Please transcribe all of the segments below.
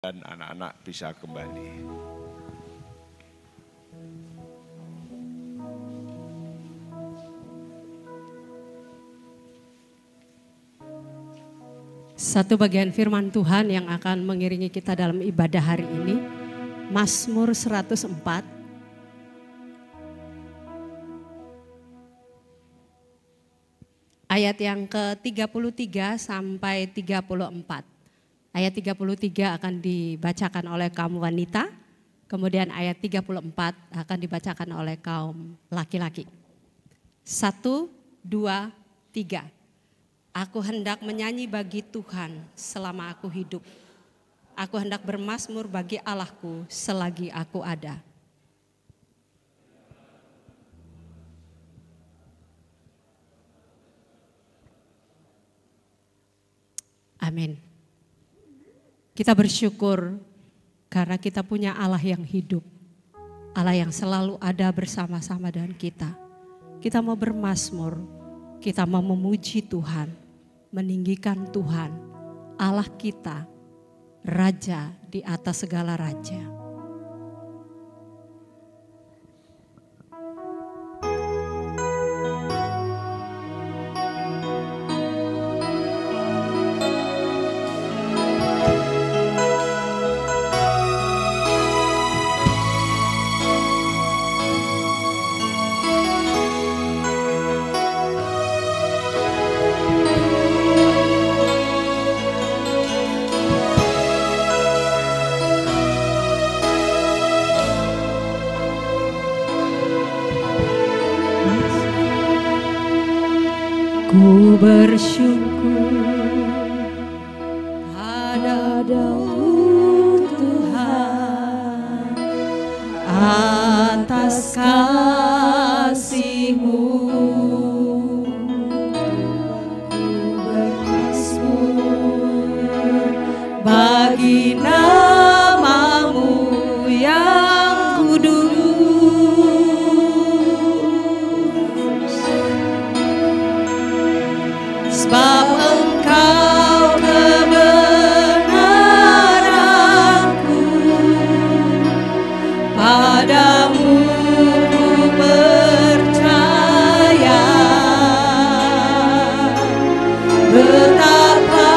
dan anak-anak bisa kembali. Satu bagian firman Tuhan yang akan mengiringi kita dalam ibadah hari ini, Mazmur 104. Ayat yang ke-33 sampai 34. Ayat 33 akan dibacakan oleh kaum wanita, kemudian ayat 34 akan dibacakan oleh kaum laki-laki. 1, 2, 3. Aku hendak menyanyi bagi Tuhan selama aku hidup. Aku hendak bermazmur bagi Allahku selagi aku ada. Amin. Kita bersyukur karena kita punya Allah yang hidup. Allah yang selalu ada bersama-sama dengan kita. Kita mau bermazmur, kita mau memuji Tuhan, meninggikan Tuhan, Allah kita, Raja di atas segala raja. Ku bersyukur padamu Tuhan atas kasih-Mu. Ku bermazmur bagi nama-Mu yang kudus. Sebab Engkau kebenaranku, padamu ku percaya. Betapa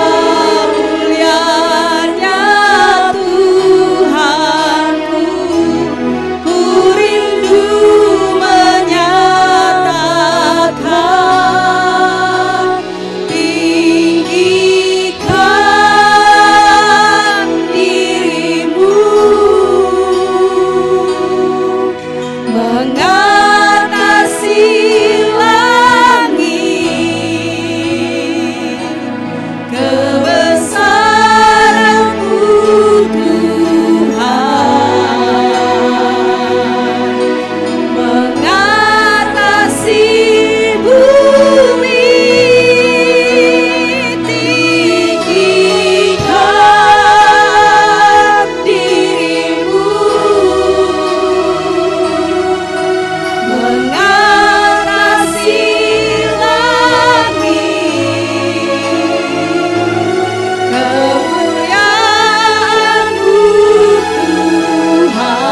mulianya Tuhanku, ku rindu menyatakan tinggikan diri-Mu mengatasi langit, kebesaran-Mu Tuhan mengatasi bumi. Tinggikan diri-Mu mengatasi langit, kemuliaan-Mu Tuhan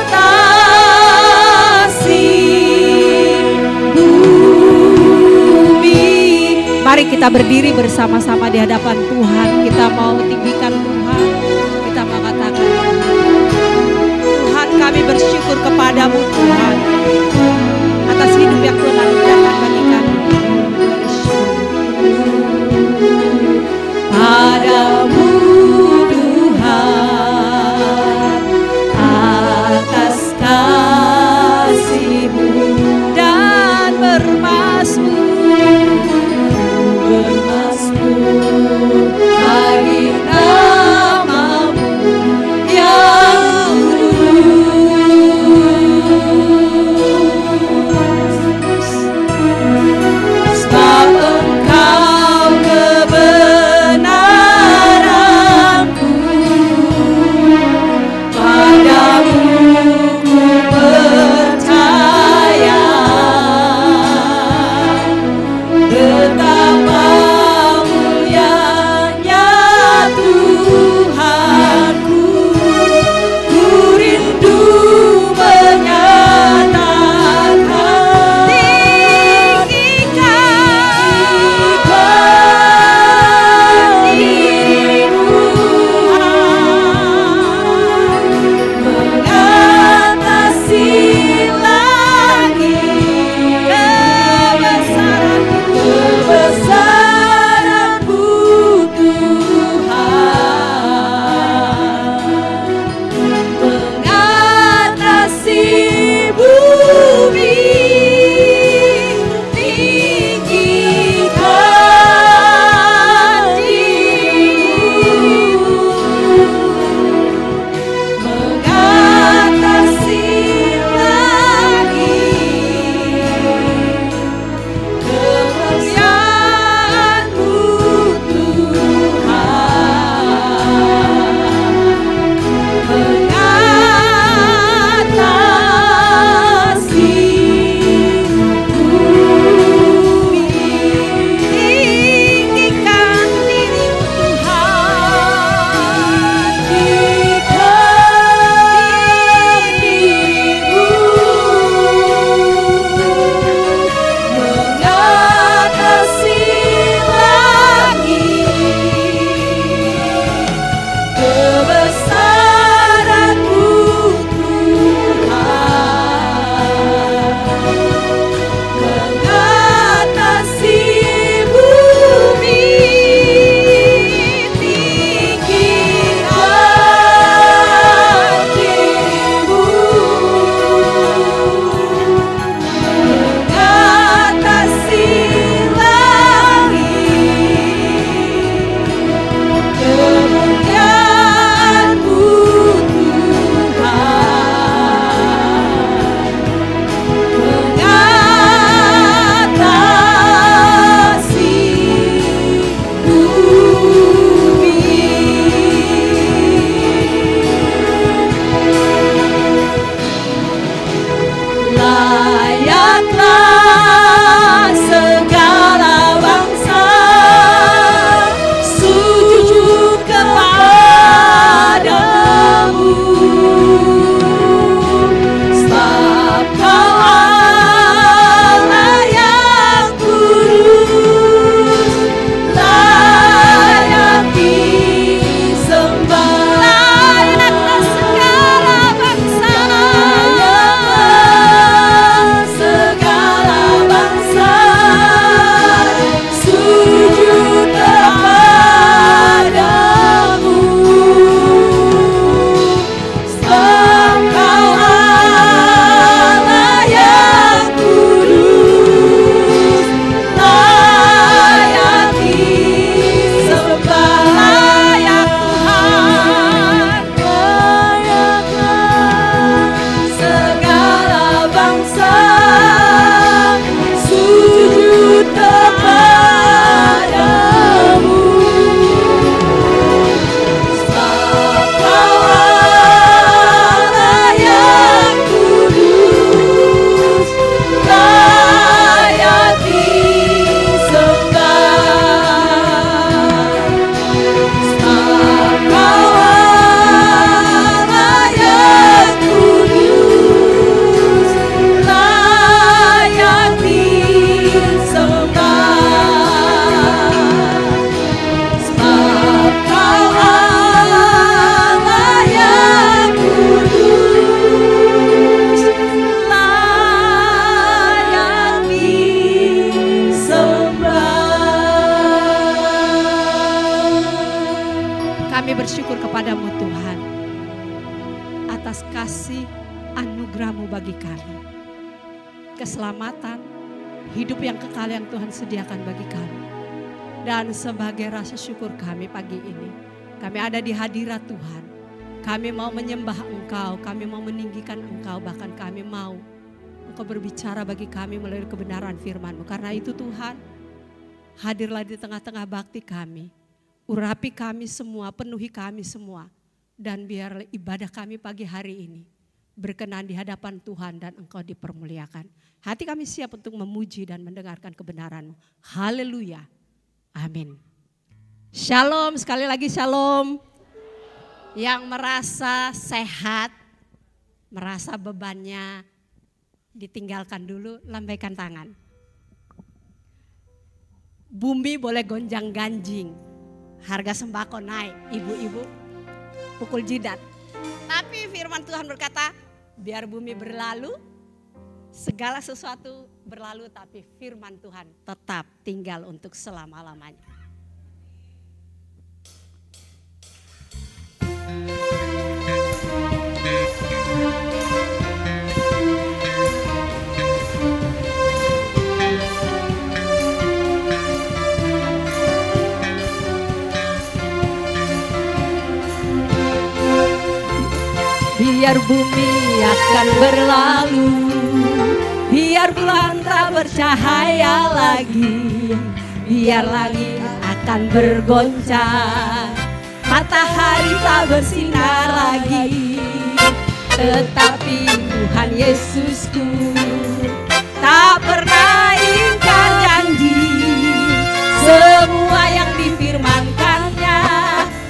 mengatasi bumi. Mari kita berdiri bersama-sama di hadapan Tuhan. Kita mau tinggikan Tuhan. Kita mau katakan, Tuhan, kami bersyukur kepadamu Tuhan atas hidup yang Tuhan anugerahkan bagi kami. Padamu Tuhan atas kasih-Mu dan bermazmur bagi nama-Mu yang kudus. bersyukur kepadamu Tuhan atas kasih anugerah-Mu bagi kami. Keselamatan, hidup yang kekal yang Tuhan sediakan bagi kami. Dan sebagai rasa syukur kami pagi ini, kami ada di hadirat Tuhan. Kami mau menyembah Engkau, kami mau meninggikan Engkau, bahkan kami mau Engkau berbicara bagi kami melalui kebenaran firman-Mu. Karena itu Tuhan, hadirlah di tengah-tengah bakti kami. Urapi kami semua, penuhi kami semua. Dan biar ibadah kami pagi hari ini berkenan di hadapan Tuhan dan Engkau dipermuliakan. Hati kami siap untuk memuji dan mendengarkan kebenaran-Mu. Haleluya. Amin. Shalom, sekali lagi shalom. Yang merasa sehat, merasa bebannya ditinggalkan dulu, lambaikan tangan. Bumi boleh gonjang ganjing, harga sembako naik, ibu-ibu pukul jidat. Tapi firman Tuhan berkata, biar bumi berlalu, segala sesuatu berlalu, tapi firman Tuhan tetap tinggal untuk selama-lamanya. Biar bumi akan berlalu, biar bulan tak bercahaya lagi, biar langit akan bergoncang, matahari tak bersinar lagi. Tetapi Tuhan Yesusku tak pernah ingkar janji. Semua yang difirmankannya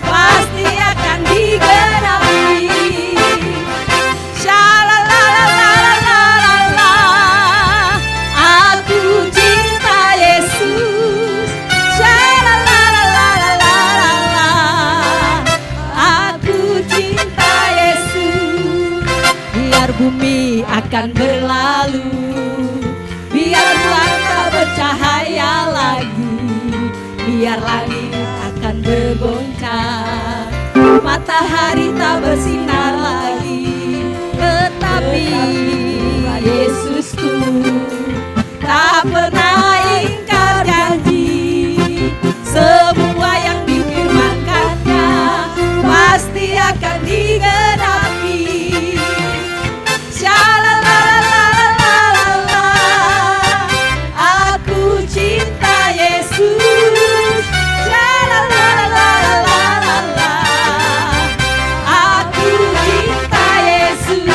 pasti akan digenapi. Aku cinta Yesus. Aku cinta Yesus. Biar bumi akan berlalu, biar bulan tak bercahaya lagi, biar langit akan bergoncang, matahari tak bersinar lagi. Tetapi Yesusku tak pernah ingkar janji. Semua yang difirmankannya pasti akan digenapi. Aku cinta Yesus. Aku cinta Yesus.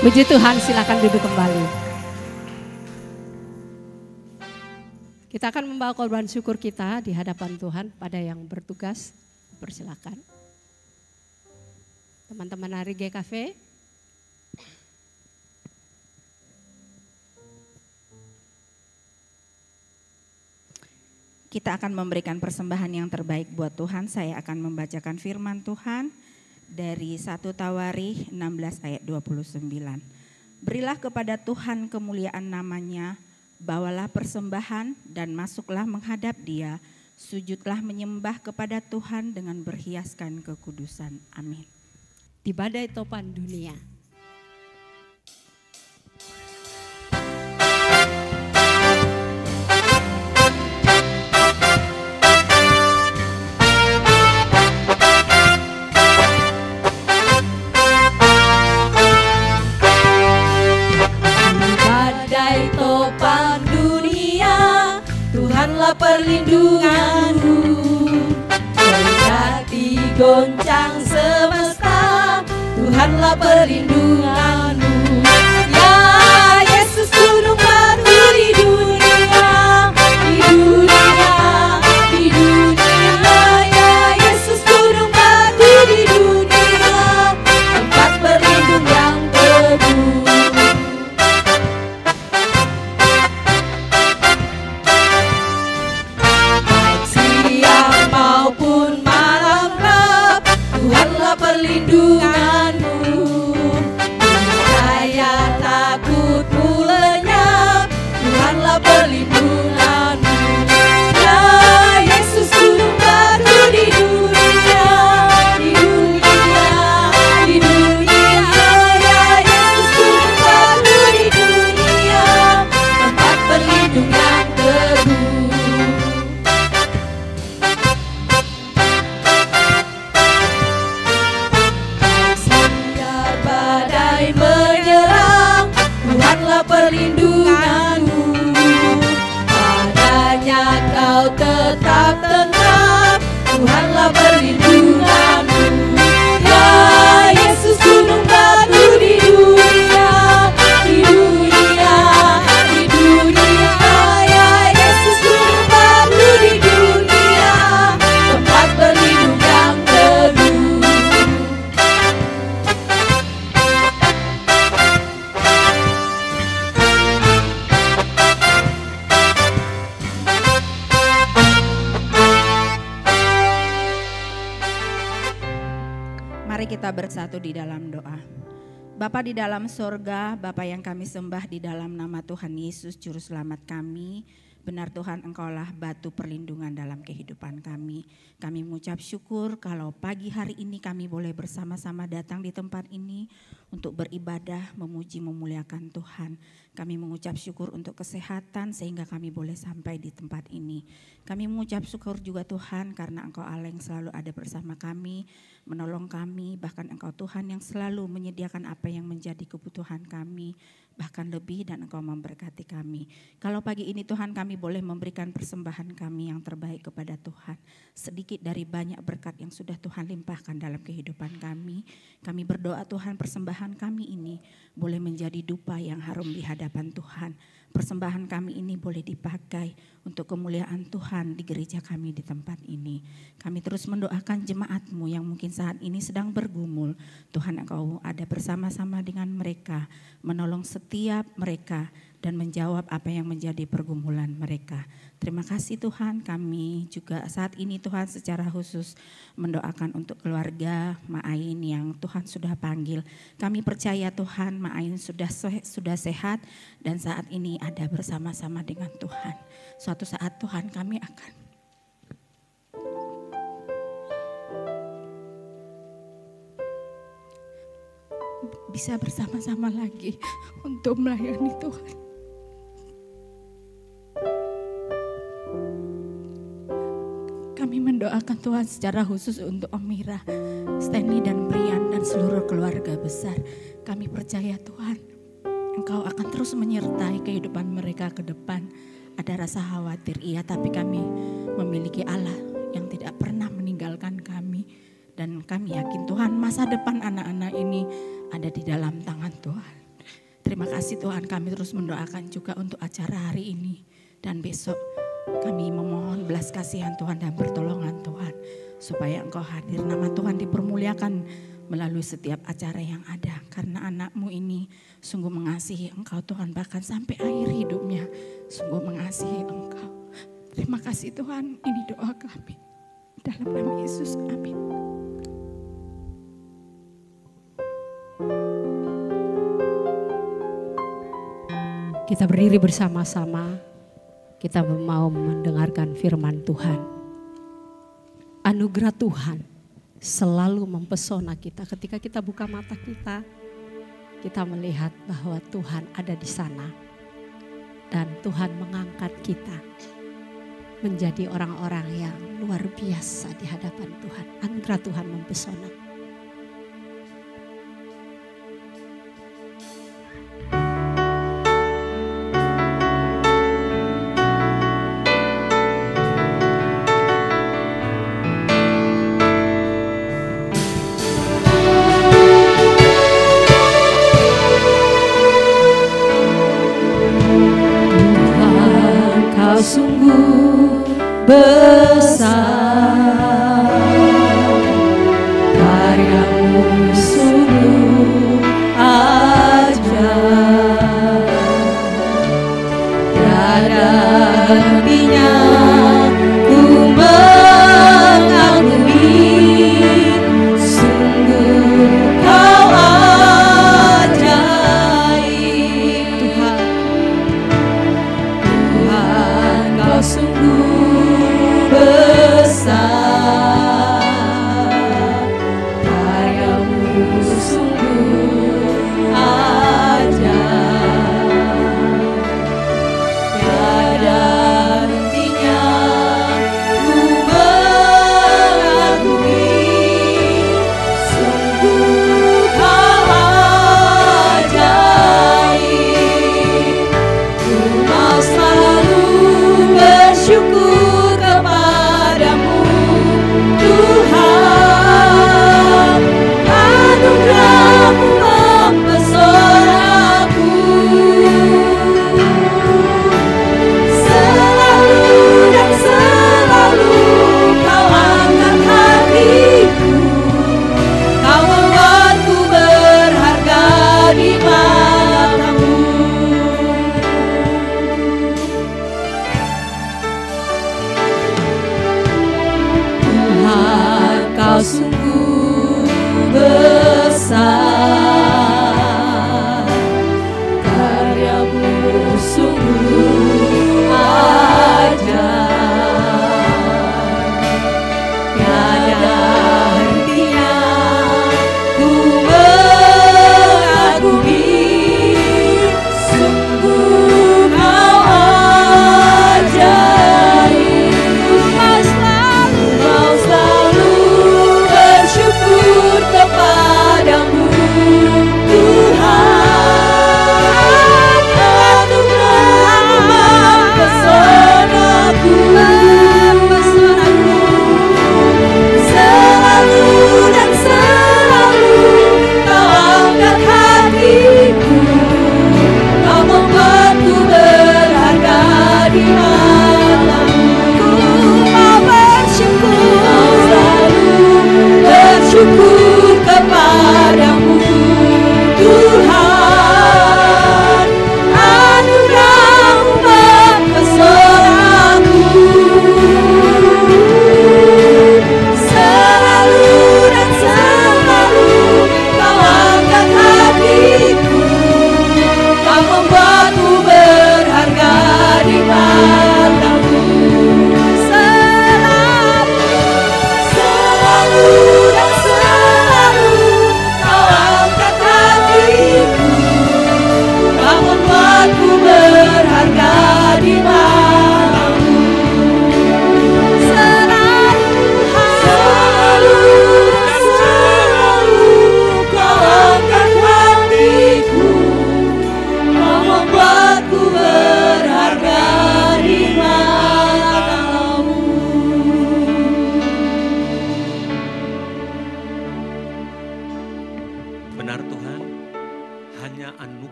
Puji Tuhan, silakan duduk kembali. Kita akan membawa korban syukur kita di hadapan Tuhan pada yang bertugas. Persilakan. Teman-teman hari GKV. Kita akan memberikan persembahan yang terbaik buat Tuhan. Saya akan membacakan firman Tuhan dari 1 Tawarikh 16 ayat 29. Berilah kepada Tuhan kemuliaan namanya, bawalah persembahan dan masuklah menghadap Dia, sujudlah menyembah kepada Tuhan dengan berhiaskan kekudusan. Amin. Di badai topan dunia. Tuhanlah perlindunganmu, ketika digoncang semesta, Tuhanlah perlindunganmu. Ya Yesus gunung batu di dunia, di dunia, di dunia. Ya Yesus gunung batu di dunia, tempat berlindung yang teguh. Maupun malam gelap, Tuhanlah perlindunganmu. Niscaya takutmu lenyap, Tuhanlah perlindunganmu. Ya Yesus gunung batu di dunia, di dunia, di dunia. Ya Yesus gunung batu di dunia, tempat berlindung yang teguh. Tuhanlah perlindunganmu, padanya kau tetap tentram. Tuhanlah perlindunganmu. Ya Yesus gunung batu di dunia, di dunia, di dunia. Ya Yesus gunung batu di dunia, tempat berlindung yang teguh. Mari kita bersatu di dalam doa. Bapa di dalam sorga, Bapa yang kami sembah di dalam nama Tuhan Yesus Juru Selamat kami. Benar Tuhan, Engkaulah batu perlindungan dalam kehidupan kami. Kami mengucap syukur kalau pagi hari ini kami boleh bersama-sama datang di tempat ini untuk beribadah, memuji, memuliakan Tuhan. Kami mengucap syukur untuk kesehatan sehingga kami boleh sampai di tempat ini. Kami mengucap syukur juga Tuhan karena Engkau Allah yang selalu ada bersama kami, menolong kami, bahkan Engkau Tuhan yang selalu menyediakan apa yang menjadi kebutuhan kami, bahkan lebih, dan Engkau memberkati kami. Kalau pagi ini Tuhan kami boleh memberikan persembahan kami yang terbaik kepada Tuhan. Sedikit dari banyak berkat yang sudah Tuhan limpahkan dalam kehidupan kami. Kami berdoa Tuhan persembahan kami ini boleh menjadi dupa yang harum di hadapan Tuhan. Persembahan kami ini boleh dipakai untuk kemuliaan Tuhan di gereja kami di tempat ini. Kami terus mendoakan jemaat-Mu yang mungkin saat ini sedang bergumul. Tuhan Engkau ada bersama-sama dengan mereka, menolong setiap mereka dan menjawab apa yang menjadi pergumulan mereka. Terima kasih Tuhan, kami juga saat ini Tuhan secara khusus mendoakan untuk keluarga Ma Ain yang Tuhan sudah panggil. Kami percaya Tuhan Ma Ain sudah sehat dan saat ini ada bersama-sama dengan Tuhan. Suatu saat Tuhan kami akan bisa bersama-sama lagi untuk melayani Tuhan. Kami mendoakan Tuhan secara khusus untuk Om Mira, Steny dan Brian dan seluruh keluarga besar. Kami percaya Tuhan, Engkau akan terus menyertai kehidupan mereka ke depan. Ada rasa khawatir, iya, tapi kami memiliki Allah yang tidak pernah meninggalkan kami. Dan kami yakin Tuhan masa depan anak-anak ini ada di dalam tangan Tuhan. Terima kasih Tuhan, kami terus mendoakan juga untuk acara hari ini dan besok. Kami memohon belas kasihan Tuhan dan pertolongan Tuhan, supaya Engkau hadir, nama Tuhan dipermuliakan melalui setiap acara yang ada. Karena anak-Mu ini sungguh mengasihi Engkau Tuhan, bahkan sampai akhir hidupnya sungguh mengasihi Engkau. Terima kasih Tuhan, ini doa kami. Dalam nama Yesus, amin. Kita berdiri bersama-sama, kita mau mendengarkan firman Tuhan. Anugerah Tuhan selalu mempesona kita. Ketika kita buka mata kita melihat bahwa Tuhan ada di sana. Dan Tuhan mengangkat kita menjadi orang-orang yang luar biasa di hadapan Tuhan. Anugerah Tuhan mempesona. Sungguh besar, karya-Mu sungguh ajaib, tiada hentinya ku mengagumi, sungguh Kau ajaib Tuhan. Kau sungguh besar, karya-Mu sungguh ajaib, tiada hentinya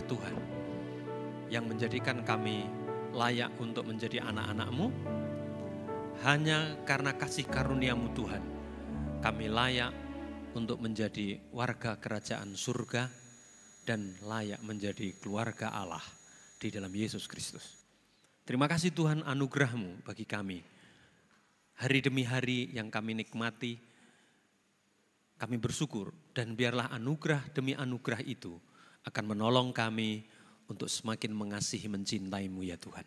Tuhan yang menjadikan kami layak untuk menjadi anak-anak-Mu. Hanya karena kasih karunia-Mu Tuhan, kami layak untuk menjadi warga kerajaan surga dan layak menjadi keluarga Allah di dalam Yesus Kristus. Terima kasih Tuhan anugerah-Mu bagi kami. Hari demi hari yang kami nikmati, kami bersyukur, dan biarlah anugerah demi anugerah itu akan menolong kami untuk semakin mengasihi mencintai-Mu ya Tuhan.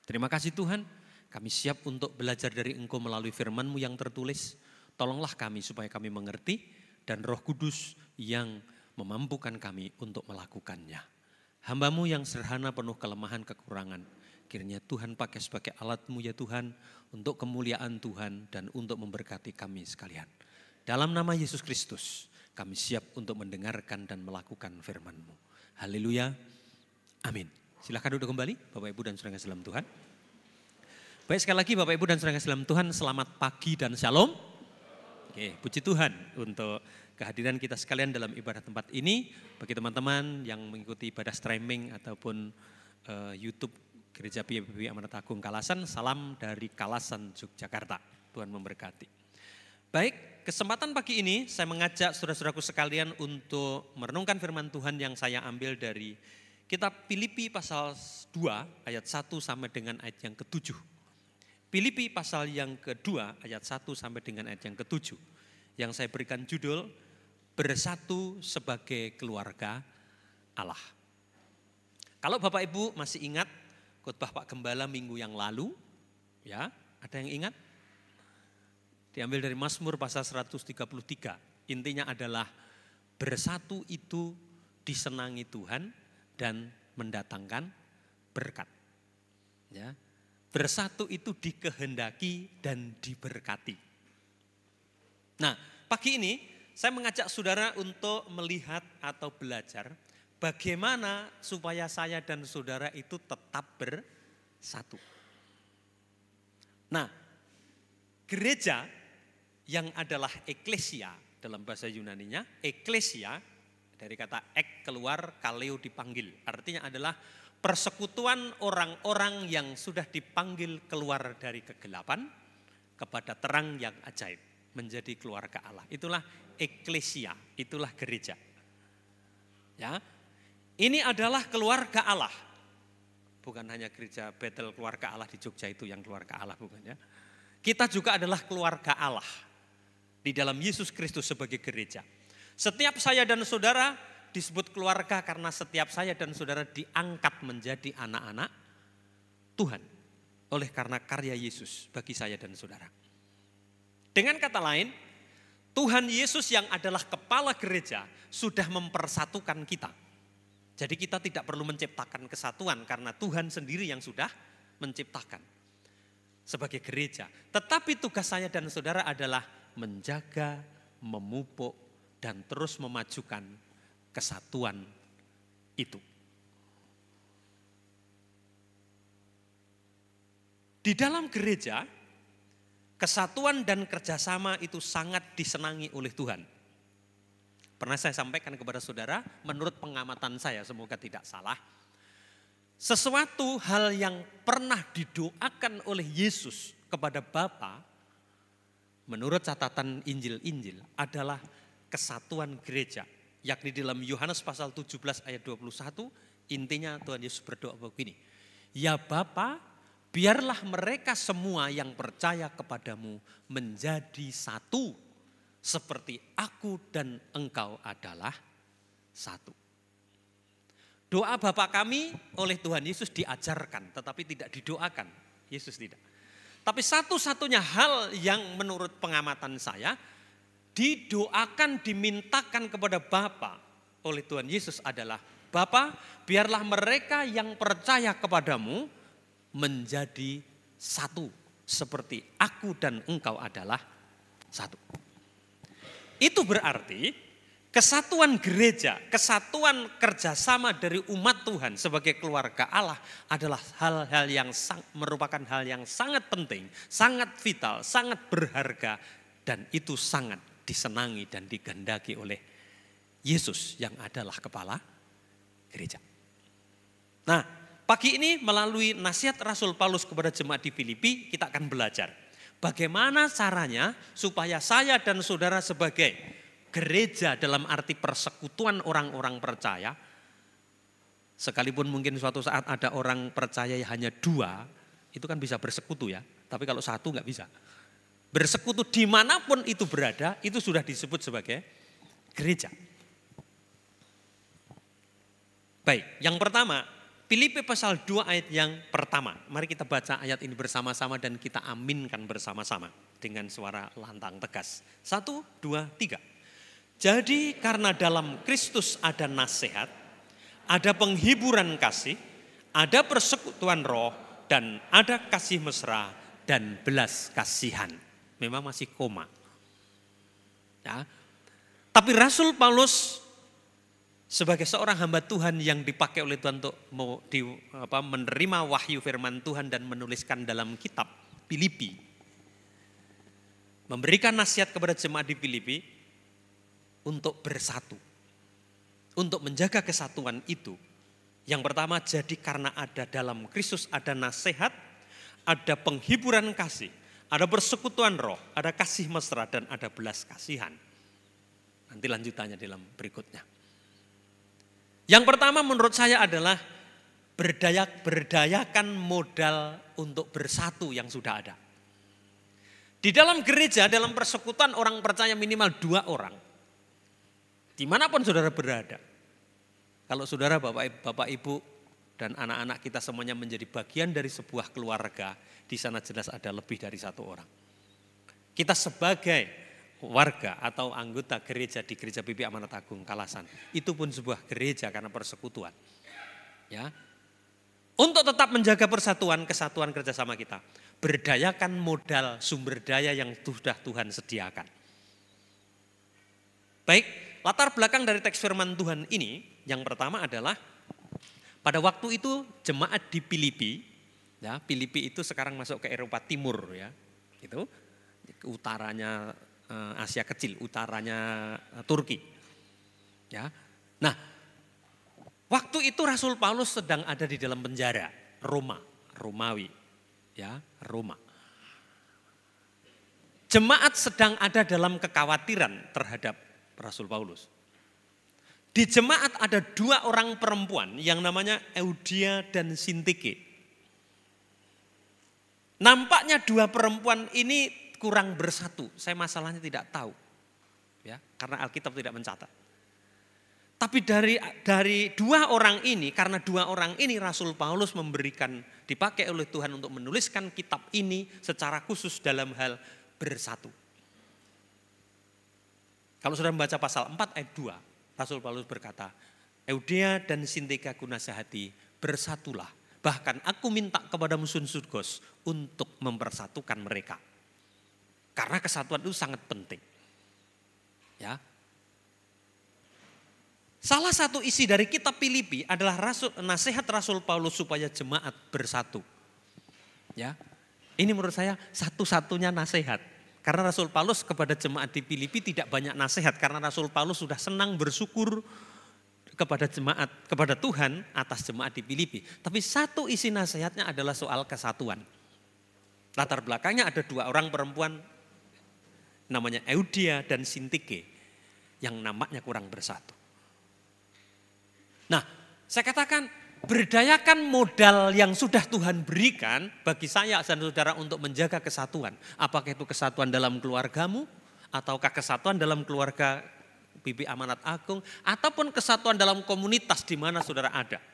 Terima kasih Tuhan, kami siap untuk belajar dari Engkau melalui firman-Mu yang tertulis. Tolonglah kami supaya kami mengerti dan Roh Kudus yang memampukan kami untuk melakukannya. Hamba-Mu yang sederhana penuh kelemahan kekurangan, kiranya Tuhan pakai sebagai alat-Mu ya Tuhan untuk kemuliaan Tuhan dan untuk memberkati kami sekalian. Dalam nama Yesus Kristus kami siap untuk mendengarkan dan melakukan firman-Mu. Haleluya, amin. Silakan duduk kembali Bapak Ibu dan saudara dalam Tuhan. Baik, sekali lagi Bapak Ibu dan saudara dalam Tuhan, selamat pagi dan shalom. Oke, puji Tuhan untuk kehadiran kita sekalian dalam ibadah tempat ini. Bagi teman-teman yang mengikuti ibadah streaming ataupun YouTube Gereja PPB Amanat Agung Kalasan, salam dari Kalasan, Yogyakarta. Tuhan memberkati. Baik, kesempatan pagi ini saya mengajak saudara-saudaraku sekalian untuk merenungkan firman Tuhan yang saya ambil dari kitab Filipi pasal 2 ayat 1 sampai dengan ayat yang ke-7. Filipi pasal yang kedua ayat 1 sampai dengan ayat yang ke-7. Yang saya berikan judul Bersatu sebagai Keluarga Allah. Kalau Bapak Ibu masih ingat khotbah Pak Gembala minggu yang lalu, ya, ada yang ingat? Diambil dari Mazmur pasal 133. Intinya adalah bersatu itu disenangi Tuhan dan mendatangkan berkat. Ya. Bersatu itu dikehendaki dan diberkati. Nah, pagi ini saya mengajak saudara untuk melihat atau belajar bagaimana supaya saya dan saudara itu tetap bersatu. Nah, gereja yang adalah eklesia dalam bahasa Yunaninya, eklesia dari kata ek keluar, kaleo dipanggil. Artinya adalah persekutuan orang-orang yang sudah dipanggil keluar dari kegelapan kepada terang yang ajaib, menjadi keluarga Allah. Itulah eklesia, itulah gereja. Ya. Ini adalah keluarga Allah. Bukan hanya gereja Betel keluarga Allah di Jogja itu yang keluarga Allah, bukan ya. Kita juga adalah keluarga Allah di dalam Yesus Kristus sebagai gereja. Setiap saya dan saudara disebut keluarga karena setiap saya dan saudara diangkat menjadi anak-anak Tuhan oleh karena karya Yesus bagi saya dan saudara. Dengan kata lain, Tuhan Yesus yang adalah kepala gereja sudah mempersatukan kita. Jadi kita tidak perlu menciptakan kesatuan karena Tuhan sendiri yang sudah menciptakan sebagai gereja. Tetapi tugas saya dan saudara adalah menjaga, memupuk, dan terus memajukan kesatuan itu. Di dalam gereja, kesatuan dan kerjasama itu sangat disenangi oleh Tuhan. Pernah saya sampaikan kepada saudara, menurut pengamatan saya, semoga tidak salah, sesuatu hal yang pernah didoakan oleh Yesus kepada Bapa, menurut catatan Injil-Injil adalah kesatuan gereja. Yakni dalam Yohanes pasal 17 ayat 21, intinya Tuhan Yesus berdoa begini. Ya Bapa, biarlah mereka semua yang percaya kepadamu menjadi satu, seperti aku dan engkau adalah satu. Doa Bapa kami oleh Tuhan Yesus diajarkan, tetapi tidak didoakan. Yesus tidak. Tapi satu-satunya hal yang menurut pengamatan saya, didoakan, dimintakan kepada Bapa oleh Tuhan Yesus adalah, Bapa, biarlah mereka yang percaya kepadamu menjadi satu, seperti aku dan engkau adalah satu. Itu berarti kesatuan gereja, kesatuan kerjasama dari umat Tuhan sebagai keluarga Allah adalah hal-hal yang merupakan hal yang sangat penting, sangat vital, sangat berharga, dan itu sangat disenangi dan dikehendaki oleh Yesus yang adalah kepala gereja. Nah, pagi ini melalui nasihat Rasul Paulus kepada jemaat di Filipi, kita akan belajar bagaimana caranya supaya saya dan saudara sebagai gereja dalam arti persekutuan orang-orang percaya, sekalipun mungkin suatu saat ada orang percaya hanya 2, itu kan bisa bersekutu ya, tapi kalau 1 nggak bisa. Bersekutu dimanapun itu berada, itu sudah disebut sebagai gereja. Baik, yang pertama, Filipi pasal 2 ayat yang pertama. Mari kita baca ayat ini bersama-sama dan kita aminkan bersama-sama dengan suara lantang tegas. 1, 2, 3. Jadi karena dalam Kristus ada nasihat, ada penghiburan kasih, ada persekutuan roh, dan ada kasih mesra dan belas kasihan. Memang masih koma. Ya. Tapi Rasul Paulus sebagai seorang hamba Tuhan yang dipakai oleh Tuhan untuk menerima wahyu firman Tuhan dan menuliskan dalam kitab Filipi, memberikan nasihat kepada jemaat di Filipi untuk bersatu, untuk menjaga kesatuan itu. Yang pertama, jadi karena ada dalam Kristus ada nasihat, ada penghiburan kasih, ada persekutuan roh, ada kasih mesra, dan ada belas kasihan. Nanti lanjutannya dalam berikutnya. Yang pertama menurut saya adalah berdayakan modal untuk bersatu yang sudah ada. Di dalam gereja, dalam persekutuan orang percaya minimal 2 orang. Dimanapun saudara berada. Kalau saudara, bapak ibu, dan anak-anak kita semuanya menjadi bagian dari sebuah keluarga, di sana jelas ada lebih dari 1 orang. Kita sebagai warga atau anggota gereja di Gereja PIB Amanat Agung Kalasan, itu pun sebuah gereja karena persekutuan. Ya, untuk tetap menjaga persatuan, kesatuan kerjasama kita, berdayakan modal sumber daya yang sudah Tuhan sediakan. Baik, latar belakang dari teks firman Tuhan ini, yang pertama adalah pada waktu itu jemaat di Filipi, ya, Filipi itu sekarang masuk ke Eropa Timur, ya, itu utaranya Asia Kecil, utaranya Turki, ya. Nah, waktu itu Rasul Paulus sedang ada di dalam penjara Romawi, ya, Roma. Jemaat sedang ada dalam kekhawatiran terhadap Rasul Paulus. Di jemaat ada 2 orang perempuan yang namanya Eudia dan Sintike. Nampaknya 2 perempuan ini kurang bersatu. Saya masalahnya tidak tahu, ya, karena Alkitab tidak mencatat. Tapi dari 2 orang ini, karena 2 orang ini Rasul Paulus dipakai oleh Tuhan untuk menuliskan kitab ini secara khusus dalam hal bersatu. Kalau sudah membaca pasal 4 ayat 2, Rasul Paulus berkata, Eudia dan Sintike aku nasihati, bersatulah. Bahkan aku minta kepada Sunsurgos untuk mempersatukan mereka. Karena kesatuan itu sangat penting. Ya. Salah satu isi dari kitab Filipi adalah nasihat Rasul Paulus supaya jemaat bersatu. Ya. Ini menurut saya satu-satunya nasihat. Karena Rasul Paulus kepada jemaat di Filipi tidak banyak nasihat. Karena Rasul Paulus sudah senang bersyukur kepada jemaat, kepada Tuhan atas jemaat di Filipi. Tapi satu isi nasihatnya adalah soal kesatuan. Latar belakangnya ada 2 orang perempuan namanya Eudia dan Sintike yang nampaknya kurang bersatu. Nah, saya katakan berdayakan modal yang sudah Tuhan berikan bagi saya dan saudara untuk menjaga kesatuan. Apakah itu kesatuan dalam keluargamu, ataukah kesatuan dalam keluarga PIB Amanat Agung, ataupun kesatuan dalam komunitas di mana saudara ada.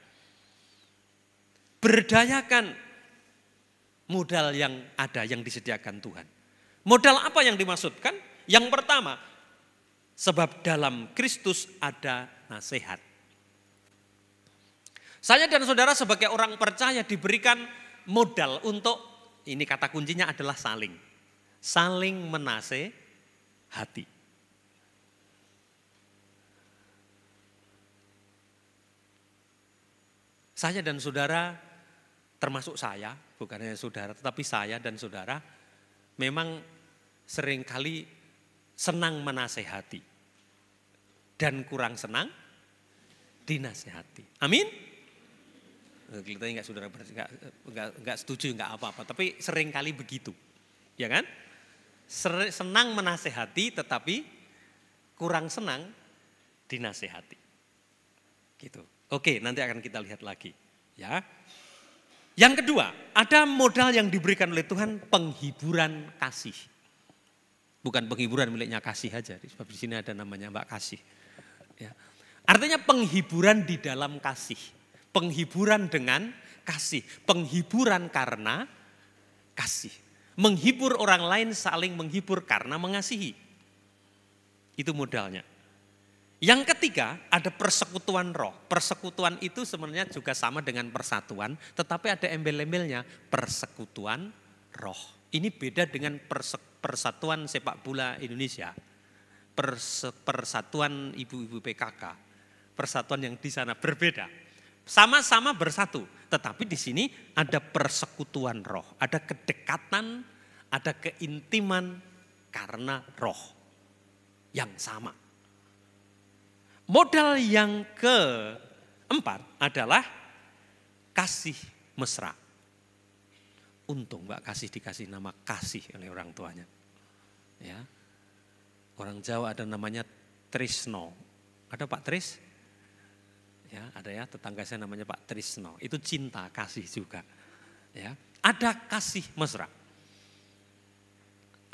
Berdayakan modal yang ada, yang disediakan Tuhan. Modal apa yang dimaksudkan? Yang pertama, sebab dalam Kristus ada nasihat. Saya dan saudara sebagai orang percaya diberikan modal untuk, ini kata kuncinya adalah saling menasehati. Saya dan saudara, termasuk saya, bukan hanya saudara, tetapi saya dan saudara memang seringkali senang menasehati dan kurang senang dinasehati. Amin. Kelihatannya nggak saudara nggak setuju, nggak apa-apa. Tapi sering kali begitu, ya kan? Senang menasehati, tetapi kurang senang dinasehati. Gitu. Oke, nanti akan kita lihat lagi, ya. Yang kedua, ada modal yang diberikan oleh Tuhan, penghiburan kasih. Bukan penghiburan miliknya Kasih aja, sebab di sini ada namanya Mbak Kasih. Ya. Artinya penghiburan di dalam kasih, penghiburan dengan kasih, penghiburan karena kasih. Menghibur orang lain, saling menghibur karena mengasihi. Itu modalnya. Yang ketiga, ada persekutuan roh. Persekutuan itu sebenarnya juga sama dengan persatuan, tetapi ada embel-embelnya, persekutuan roh. Ini beda dengan persatuan sepak bola Indonesia, persatuan ibu-ibu PKK, persatuan yang di sana berbeda. Sama-sama bersatu, tetapi di sini ada persekutuan roh, ada kedekatan, ada keintiman karena roh yang sama. Modal yang keempat adalah kasih mesra. Untung Mbak Kasih dikasih nama Kasih oleh orang tuanya. Ya. Orang Jawa ada namanya Trisno. Ada Pak Tris? Ya, ada ya, tetangga saya namanya Pak Trisno. Itu cinta, kasih juga. Ya. Ada kasih mesra.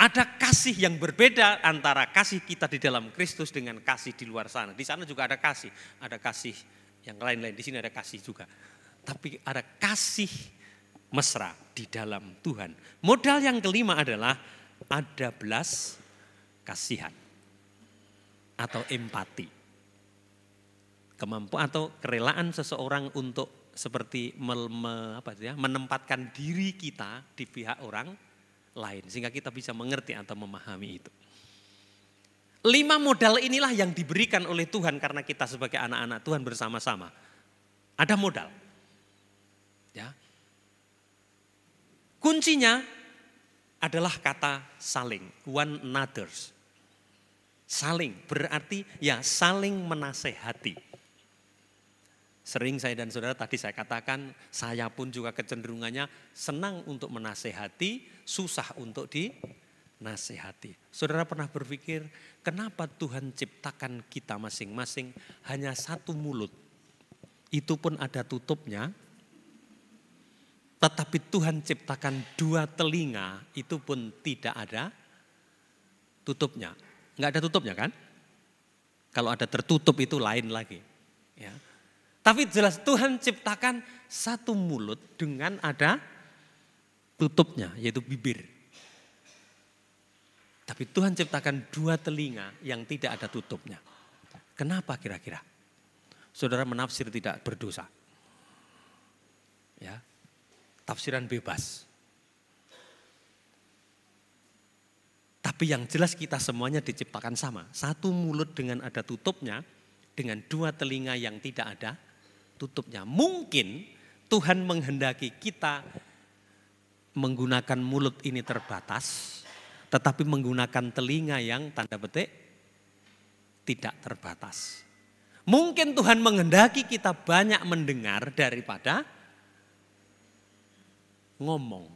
Ada kasih yang berbeda antara kasih kita di dalam Kristus dengan kasih di luar sana. Di sana juga ada kasih yang lain-lain. Di sini ada kasih juga. Tapi ada kasih mesra di dalam Tuhan. Modal yang kelima adalah ada belas kasihan atau empati. Kemampuan atau kerelaan seseorang untuk seperti menempatkan diri kita di pihak orang lain, sehingga kita bisa mengerti atau memahami itu. 5 modal inilah yang diberikan oleh Tuhan karena kita sebagai anak-anak Tuhan bersama-sama. Ada modal. Ya. Kuncinya adalah kata saling, one another's. Saling berarti ya saling menasehati. Sering saya dan saudara tadi saya katakan, saya pun juga kecenderungannya senang untuk menasehati, susah untuk dinasehati. Saudara pernah berpikir, kenapa Tuhan ciptakan kita masing-masing hanya satu mulut? Itu pun ada tutupnya. Tetapi Tuhan ciptakan 2 telinga, itu pun tidak ada tutupnya. Enggak ada tutupnya kan? Kalau ada tertutup itu lain lagi. Ya. Tapi jelas Tuhan ciptakan satu mulut dengan ada tutupnya, yaitu bibir. Tapi Tuhan ciptakan 2 telinga yang tidak ada tutupnya. Kenapa kira-kira? Saudara menafsir tidak berdosa. Ya, tafsiran bebas. Tapi yang jelas kita semuanya diciptakan sama. Satu mulut dengan ada tutupnya, dengan 2 telinga yang tidak ada tutupnya. Mungkin Tuhan menghendaki kita menggunakan mulut ini terbatas, tetapi menggunakan telinga yang tanda petik tidak terbatas. Mungkin Tuhan menghendaki kita banyak mendengar daripada ngomong.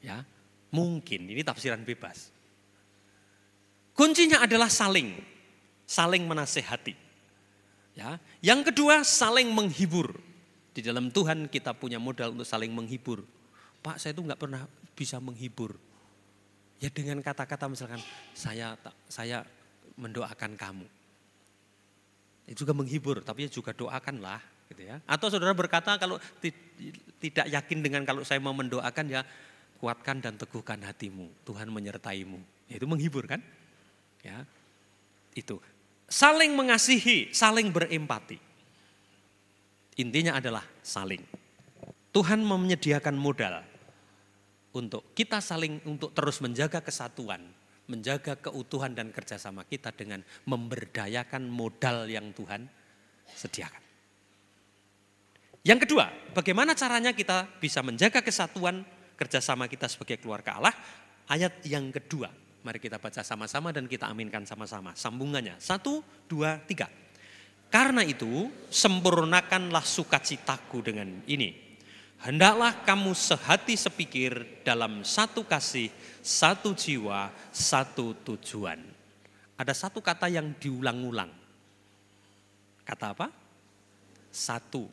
Ya, mungkin ini tafsiran bebas. Kuncinya adalah saling menasehati. Ya, yang kedua saling menghibur. Di dalam Tuhan kita punya modal untuk saling menghibur. Pak, saya itu nggak pernah bisa menghibur. Ya dengan kata-kata misalkan saya mendoakan kamu. Itu juga menghibur, tapi juga doakanlah, gitu ya. Atau saudara berkata kalau tidak yakin dengan kalau saya mau mendoakan ya kuatkan dan teguhkan hatimu. Tuhan menyertaimu. Ya, itu menghibur kan? Ya, itu. Saling mengasihi, saling berempati. Intinya adalah saling. Tuhan menyediakan modal untuk kita saling untuk terus menjaga kesatuan, menjaga keutuhan dan kerjasama kita dengan memberdayakan modal yang Tuhan sediakan. Yang kedua, bagaimana caranya kita bisa menjaga kesatuan kerjasama kita sebagai keluarga Allah? Ayat yang kedua. Mari kita baca sama-sama dan kita aminkan sama-sama. Sambungannya, 1, 2, 3. Karena itu, sempurnakanlah sukacitaku dengan ini. Hendaklah kamu sehati sepikir dalam satu kasih, satu jiwa, satu tujuan. Ada satu kata yang diulang-ulang. Kata apa? Satu.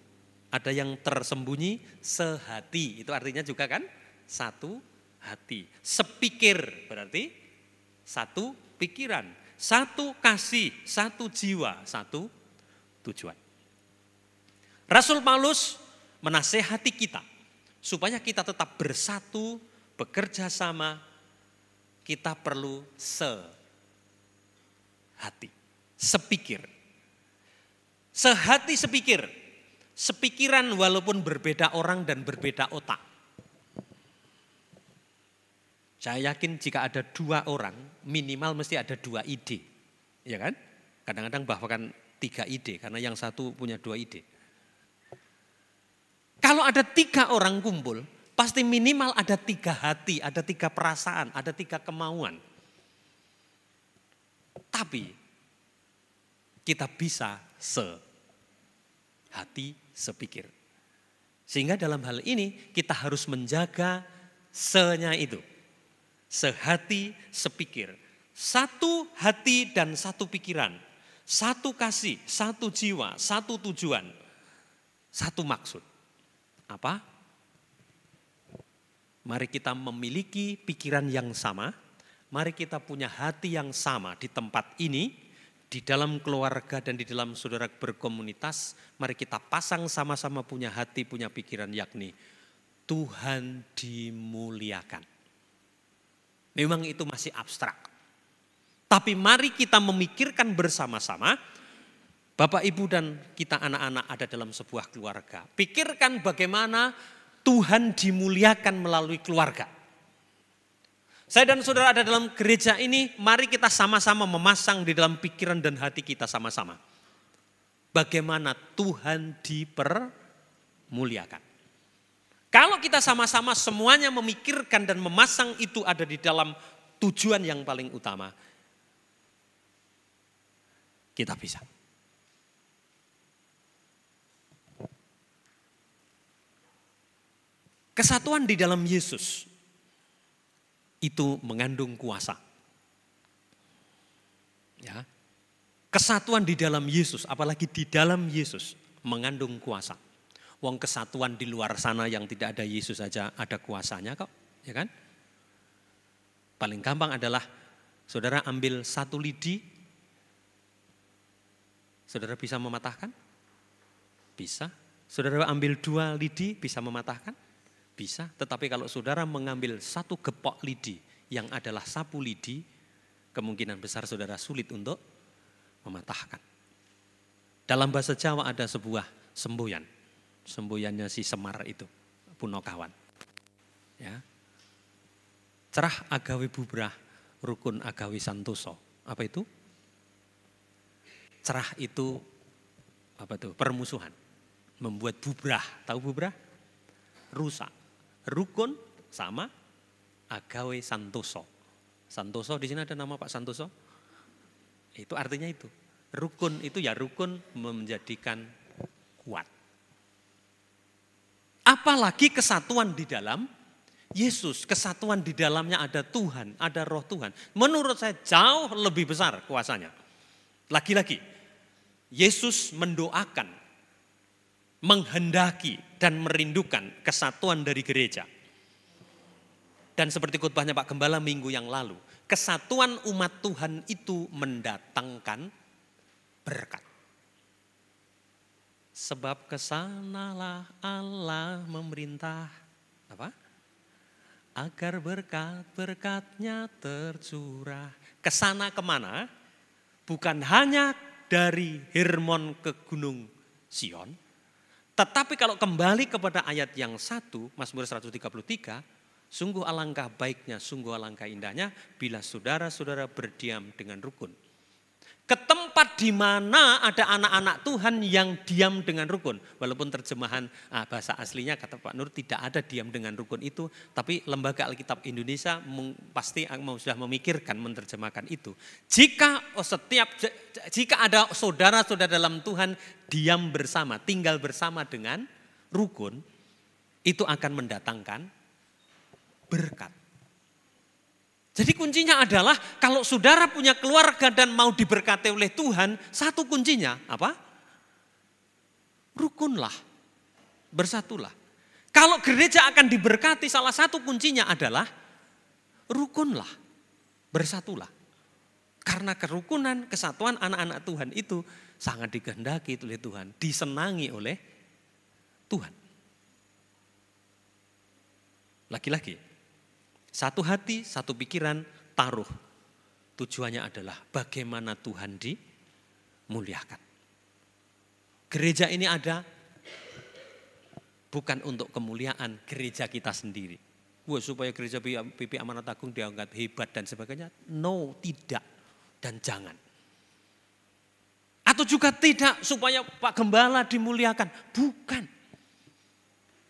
Ada yang tersembunyi, sehati. Itu artinya juga kan? Satu hati. Sepikir berarti satu pikiran. Satu kasih, satu jiwa, satu tujuan. Rasul Paulus menasehati kita supaya kita tetap bersatu, bekerja sama. Kita perlu sehati, sepikir. Sehati sepikir, sepikiran walaupun berbeda orang dan berbeda otak. Saya yakin jika ada dua orang, minimal mesti ada dua ide. Ya kan? Kadang-kadang bahkan 3 ide, karena yang satu punya 2 ide. Kalau ada 3 orang kumpul, pasti minimal ada 3 hati, ada 3 perasaan, ada 3 kemauan. Tapi kita bisa sehati, sepikir. Sehingga dalam hal ini kita harus menjaga se-nya itu. Sehati, sepikir. Satu hati dan satu pikiran. Satu kasih, satu jiwa, satu tujuan, satu maksud. Apa? Mari kita memiliki pikiran yang sama, mari kita punya hati yang sama di tempat ini, di dalam keluarga dan di dalam saudara berkomunitas. Mari kita pasang sama-sama punya hati, punya pikiran, yakni Tuhan dimuliakan. Memang itu masih abstrak. Tapi mari kita memikirkan bersama-sama, Bapak Ibu dan kita anak-anak ada dalam sebuah keluarga. Pikirkan bagaimana Tuhan dimuliakan melalui keluarga. Saya dan saudara ada dalam gereja ini, mari kita sama-sama memasang di dalam pikiran dan hati kita sama-sama. Bagaimana Tuhan dipermuliakan. Kalau kita sama-sama semuanya memikirkan dan memasang itu ada di dalam tujuan yang paling utama, kita bisa. Kesatuan di dalam Yesus itu mengandung kuasa. Ya. Kesatuan di dalam Yesus, apalagi di dalam Yesus, mengandung kuasa. Wong kesatuan di luar sana yang tidak ada Yesus saja ada kuasanya kok, ya kan? Paling gampang adalah saudara ambil 1 lidi. Saudara bisa mematahkan? Bisa. Saudara ambil 2 lidi bisa mematahkan? Bisa. Tetapi kalau saudara mengambil 1 gepok lidi yang adalah sapu lidi, kemungkinan besar saudara sulit untuk mematahkan. Dalam bahasa Jawa ada sebuah semboyan. Semboyannya si Semar itu, Punokawan. Ya. Cerah agawe bubrah, rukun agawe santoso. Apa itu? Cerah itu apa tuh? Permusuhan. Membuat bubrah. Tahu bubrah? Rusak. Rukun sama agawe santoso. Santoso di sini ada nama Pak Santoso. Itu artinya itu. Rukun itu ya rukun menjadikan kuat. Apalagi kesatuan di dalam Yesus. Kesatuan di dalamnya ada Tuhan, ada roh Tuhan. Menurut saya jauh lebih besar kuasanya. Lagi-lagi. Yesus mendoakan, menghendaki dan merindukan kesatuan dari gereja. Dan seperti khotbahnya Pak Gembala minggu yang lalu, kesatuan umat Tuhan itu mendatangkan berkat. Sebab kesanalah Allah memerintah, apa? Agar berkat-berkatnya tercurah. Kesana kemana? Bukan hanya dari Hermon ke Gunung Sion. Tetapi kalau kembali kepada ayat yang 1, Mazmur 133, sungguh alangkah baiknya, sungguh alangkah indahnya bila saudara-saudara berdiam dengan rukun. Ke tempat tempat di mana ada anak-anak Tuhan yang diam dengan rukun. Walaupun terjemahan bahasa aslinya kata Pak Nur tidak ada diam dengan rukun itu. Tapi Lembaga Alkitab Indonesia pasti sudah memikirkan menerjemahkan itu. Jika ada saudara-saudara dalam Tuhan diam bersama, tinggal bersama dengan rukun, itu akan mendatangkan berkat. Jadi kuncinya adalah kalau saudara punya keluarga dan mau diberkati oleh Tuhan, satu kuncinya apa? Rukunlah, bersatulah. Kalau gereja akan diberkati, salah satu kuncinya adalah rukunlah, bersatulah. Karena kerukunan, kesatuan anak-anak Tuhan itu sangat dikehendaki oleh Tuhan, disenangi oleh Tuhan. Lagi-lagi. Satu hati, satu pikiran, taruh. Tujuannya adalah bagaimana Tuhan dimuliakan. Gereja ini ada bukan untuk kemuliaan gereja kita sendiri. Wah, supaya gereja PP Amanat Agung dianggap hebat dan sebagainya. No, tidak dan jangan. Atau juga tidak supaya Pak Gembala dimuliakan. Bukan.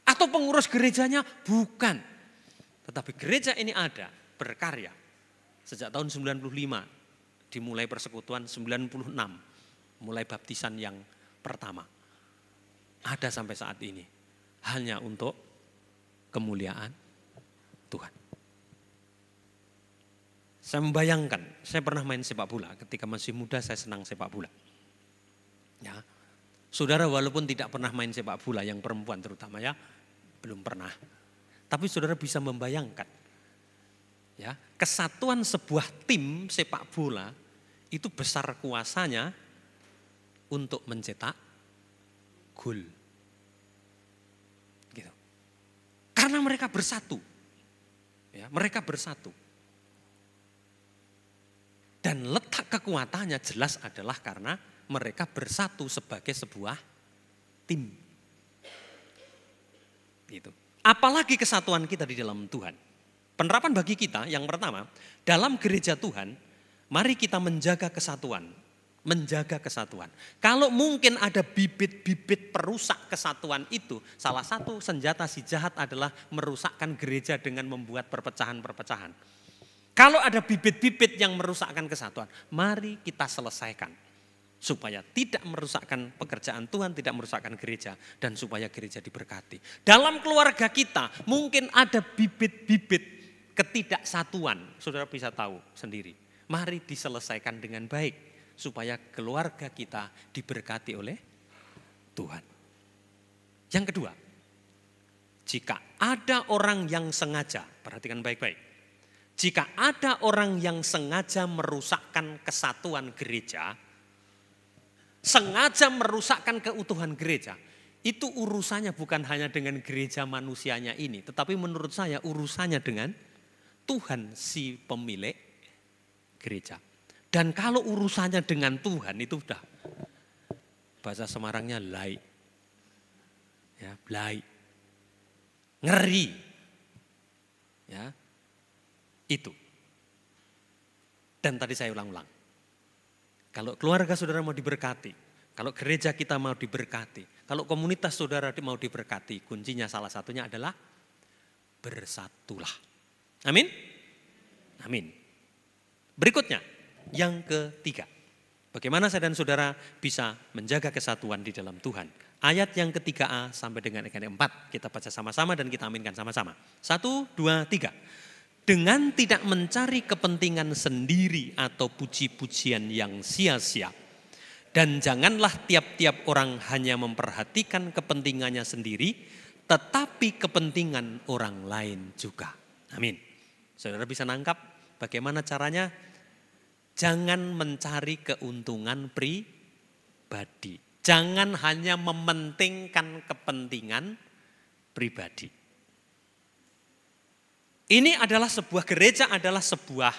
Atau pengurus gerejanya, bukan. Tetapi gereja ini ada, berkarya. Sejak tahun 95, dimulai persekutuan 96, mulai baptisan yang pertama. Ada sampai saat ini, hanya untuk kemuliaan Tuhan. Saya membayangkan, saya pernah main sepak bola, ketika masih muda saya senang sepak bola. Ya, saudara walaupun tidak pernah main sepak bola, yang perempuan terutama ya, belum pernah. Tapi saudara bisa membayangkan ya, kesatuan sebuah tim sepak bola itu besar kuasanya untuk mencetak gol. Gitu. Karena mereka bersatu. Ya, mereka bersatu. Dan letak kekuatannya jelas adalah karena mereka bersatu sebagai sebuah tim. Gitu. Apalagi kesatuan kita di dalam Tuhan. Penerapan bagi kita yang pertama, dalam gereja Tuhan, mari kita menjaga kesatuan. Menjaga kesatuan. Kalau mungkin ada bibit-bibit perusak kesatuan itu, salah satu senjata si jahat adalah merusakkan gereja dengan membuat perpecahan-perpecahan. Kalau ada bibit-bibit yang merusakkan kesatuan, mari kita selesaikan. Supaya tidak merusakkan pekerjaan Tuhan, tidak merusakkan gereja, dan supaya gereja diberkati. Dalam keluarga kita mungkin ada bibit-bibit ketidaksatuan, saudara bisa tahu sendiri. Mari diselesaikan dengan baik, supaya keluarga kita diberkati oleh Tuhan. Yang kedua, jika ada orang yang sengaja, perhatikan baik-baik. Jika ada orang yang sengaja merusakkan kesatuan gereja, sengaja merusakkan keutuhan gereja, itu urusannya bukan hanya dengan gereja manusianya ini, tetapi menurut saya urusannya dengan Tuhan si pemilik gereja. Dan kalau urusannya dengan Tuhan itu udah bahasa Semarangnya lai. Ya, lai. Ngeri. Ya. Itu. Dan tadi saya ulang-ulang. Kalau keluarga saudara mau diberkati, kalau gereja kita mau diberkati, kalau komunitas saudara mau diberkati, kuncinya salah satunya adalah bersatulah. Amin? Amin. Berikutnya, yang ketiga. Bagaimana saya dan saudara bisa menjaga kesatuan di dalam Tuhan. Ayat yang ketiga A sampai dengan ayat yang 4. Kita baca sama-sama dan kita aminkan sama-sama. 1, 2, 3. Dengan tidak mencari kepentingan sendiri atau puji-pujian yang sia-sia. Dan janganlah tiap-tiap orang hanya memperhatikan kepentingannya sendiri, tetapi kepentingan orang lain juga. Amin. Saudara bisa nangkap bagaimana caranya? Jangan mencari keuntungan pribadi. Jangan hanya mementingkan kepentingan pribadi. Ini adalah sebuah gereja, adalah sebuah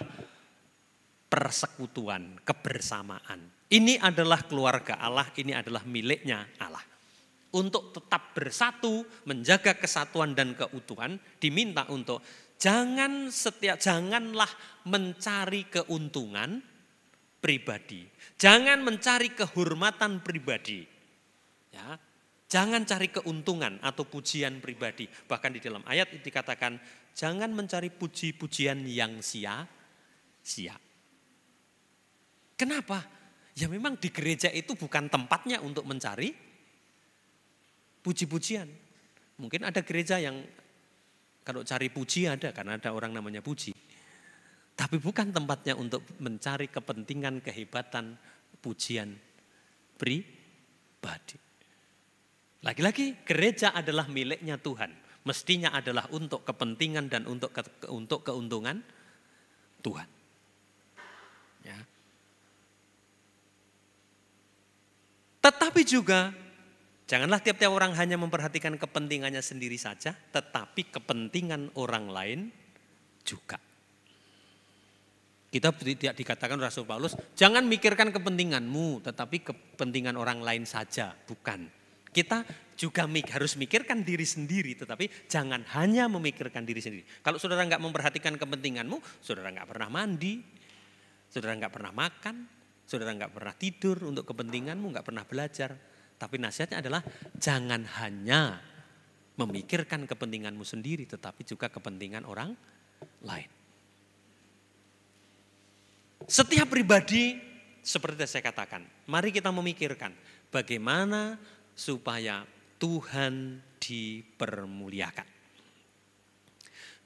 persekutuan, kebersamaan. Ini adalah keluarga Allah, ini adalah miliknya Allah. Untuk tetap bersatu, menjaga kesatuan dan keutuhan, diminta untuk janganlah mencari keuntungan pribadi. Jangan mencari kehormatan pribadi. Ya. Jangan cari keuntungan atau pujian pribadi. Bahkan di dalam ayat itu dikatakan, jangan mencari puji-pujian yang sia-sia. Kenapa? Ya memang di gereja itu bukan tempatnya untuk mencari puji-pujian. Mungkin ada gereja yang kalau cari puji ada, karena ada orang namanya puji. Tapi bukan tempatnya untuk mencari kepentingan, kehebatan, pujian pribadi. Lagi-lagi gereja adalah miliknya Tuhan. Mestinya adalah untuk kepentingan dan untuk keuntungan Tuhan. Ya. Tetapi juga janganlah tiap-tiap orang hanya memperhatikan kepentingannya sendiri saja, tetapi kepentingan orang lain juga. Kita tidak dikatakan Rasul Paulus, jangan mikirkan kepentinganmu, tetapi kepentingan orang lain saja. Bukan. Kita juga harus mikirkan diri sendiri, tetapi jangan hanya memikirkan diri sendiri. Kalau saudara nggak memperhatikan kepentinganmu, saudara nggak pernah mandi, saudara nggak pernah makan, saudara nggak pernah tidur untuk kepentinganmu, nggak pernah belajar. Tapi nasihatnya adalah jangan hanya memikirkan kepentinganmu sendiri, tetapi juga kepentingan orang lain. Setiap pribadi seperti saya katakan, mari kita memikirkan bagaimana supaya Tuhan dipermuliakan.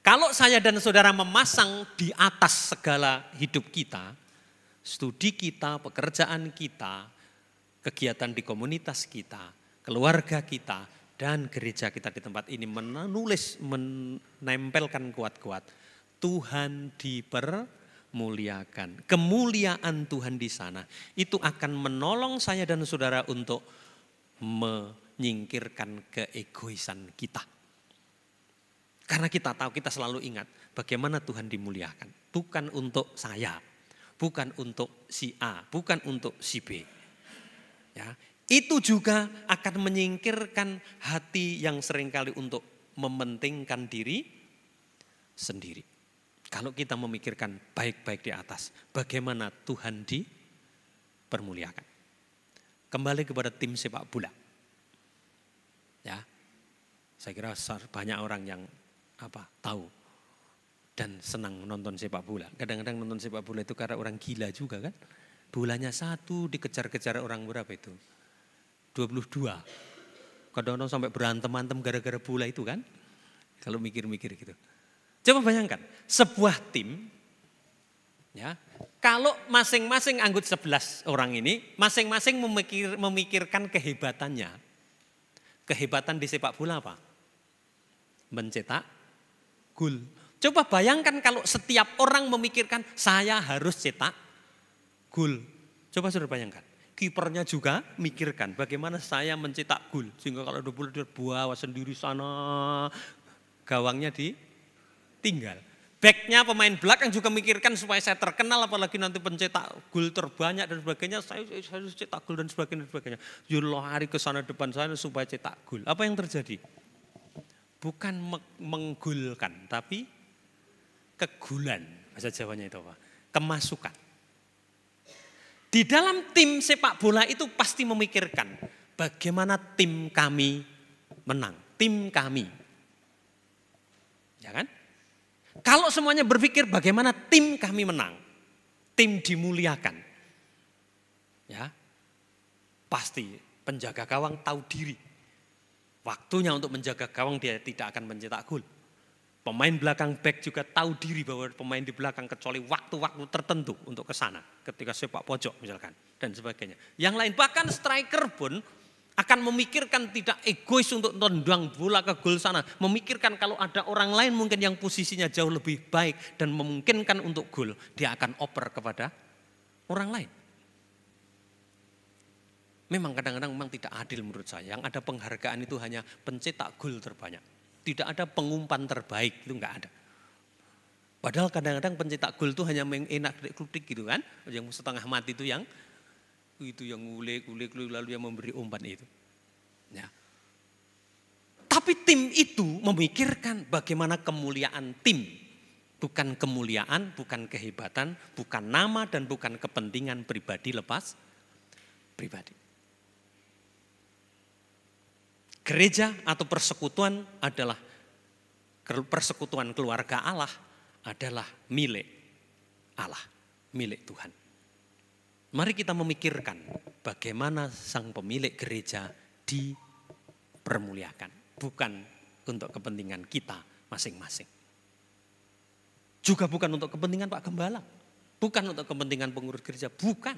Kalau saya dan saudara memasang di atas segala hidup kita, studi kita, pekerjaan kita, kegiatan di komunitas kita, keluarga kita, dan gereja kita di tempat ini menempelkan kuat-kuat. Tuhan dipermuliakan. Kemuliaan Tuhan di sana itu akan menolong saya dan saudara untuk menyingkirkan keegoisan kita. Karena kita tahu, kita selalu ingat bagaimana Tuhan dimuliakan. Bukan untuk saya, bukan untuk si A, bukan untuk si B. Ya, itu juga akan menyingkirkan hati yang seringkali untuk mementingkan diri sendiri. Kalau kita memikirkan baik-baik di atas, bagaimana Tuhan dipermuliakan. Kembali kepada tim sepak bola. Ya, saya kira banyak orang yang tahu dan senang nonton sepak bola. Kadang-kadang nonton sepak bola itu karena orang gila juga kan. Bolanya satu dikejar-kejar orang berapa itu? 22. Kadang-kadang sampai berantem-antem gara-gara bola itu kan. Kalau mikir-mikir gitu. Coba bayangkan, sebuah tim, ya, kalau masing-masing anggota 11 orang ini, masing-masing memikirkan kehebatannya. Kehebatan di sepak bola apa? Mencetak gol. Coba bayangkan kalau setiap orang memikirkan saya harus cetak gol. Coba saudara bayangkan. Kipernya juga mikirkan bagaimana saya mencetak gol. Sehingga kalau ada bola dia bawa sendiri sana, gawangnya ditinggal. Backnya pemain belakang juga mikirkan supaya saya terkenal, apalagi nanti pencetak gol terbanyak dan sebagainya. Saya harus cetak gol dan sebagainya. Dia lari ke sana depan sana supaya cetak gol. Apa yang terjadi? Bukan menggulkan, tapi kegulan. Bahasa Jawanya itu apa? Kemasukan. Di dalam tim sepak bola itu pasti memikirkan bagaimana tim kami menang. Tim kami. Ya kan? Kalau semuanya berpikir bagaimana tim kami menang. Tim dimuliakan. Ya. Pasti penjaga gawang tahu diri. Waktunya untuk menjaga gawang dia tidak akan mencetak gol. Pemain belakang back juga tahu diri bahwa pemain di belakang kecuali waktu-waktu tertentu untuk ke sana. Ketika sepak pojok misalkan dan sebagainya. Yang lain bahkan striker pun akan memikirkan tidak egois untuk tendang bola ke gol sana. Memikirkan kalau ada orang lain mungkin yang posisinya jauh lebih baik dan memungkinkan untuk gol. Dia akan oper kepada orang lain. Memang kadang-kadang memang tidak adil menurut saya. Yang ada penghargaan itu hanya pencetak gol terbanyak. Tidak ada pengumpan terbaik, itu enggak ada. Padahal kadang-kadang pencetak gol itu hanya enak klutik gitu kan. Yang setengah mati itu yang ngulik lalu yang memberi umpan itu. Ya. Tapi tim itu memikirkan bagaimana kemuliaan tim. Bukan kemuliaan, bukan kehebatan, bukan nama dan bukan kepentingan pribadi lepas pribadi. Gereja atau persekutuan adalah persekutuan keluarga Allah adalah milik Allah, milik Tuhan. Mari kita memikirkan bagaimana sang pemilik gereja dipermuliakan, bukan untuk kepentingan kita masing-masing. Juga bukan untuk kepentingan Pak Gembala, bukan untuk kepentingan pengurus gereja, bukan.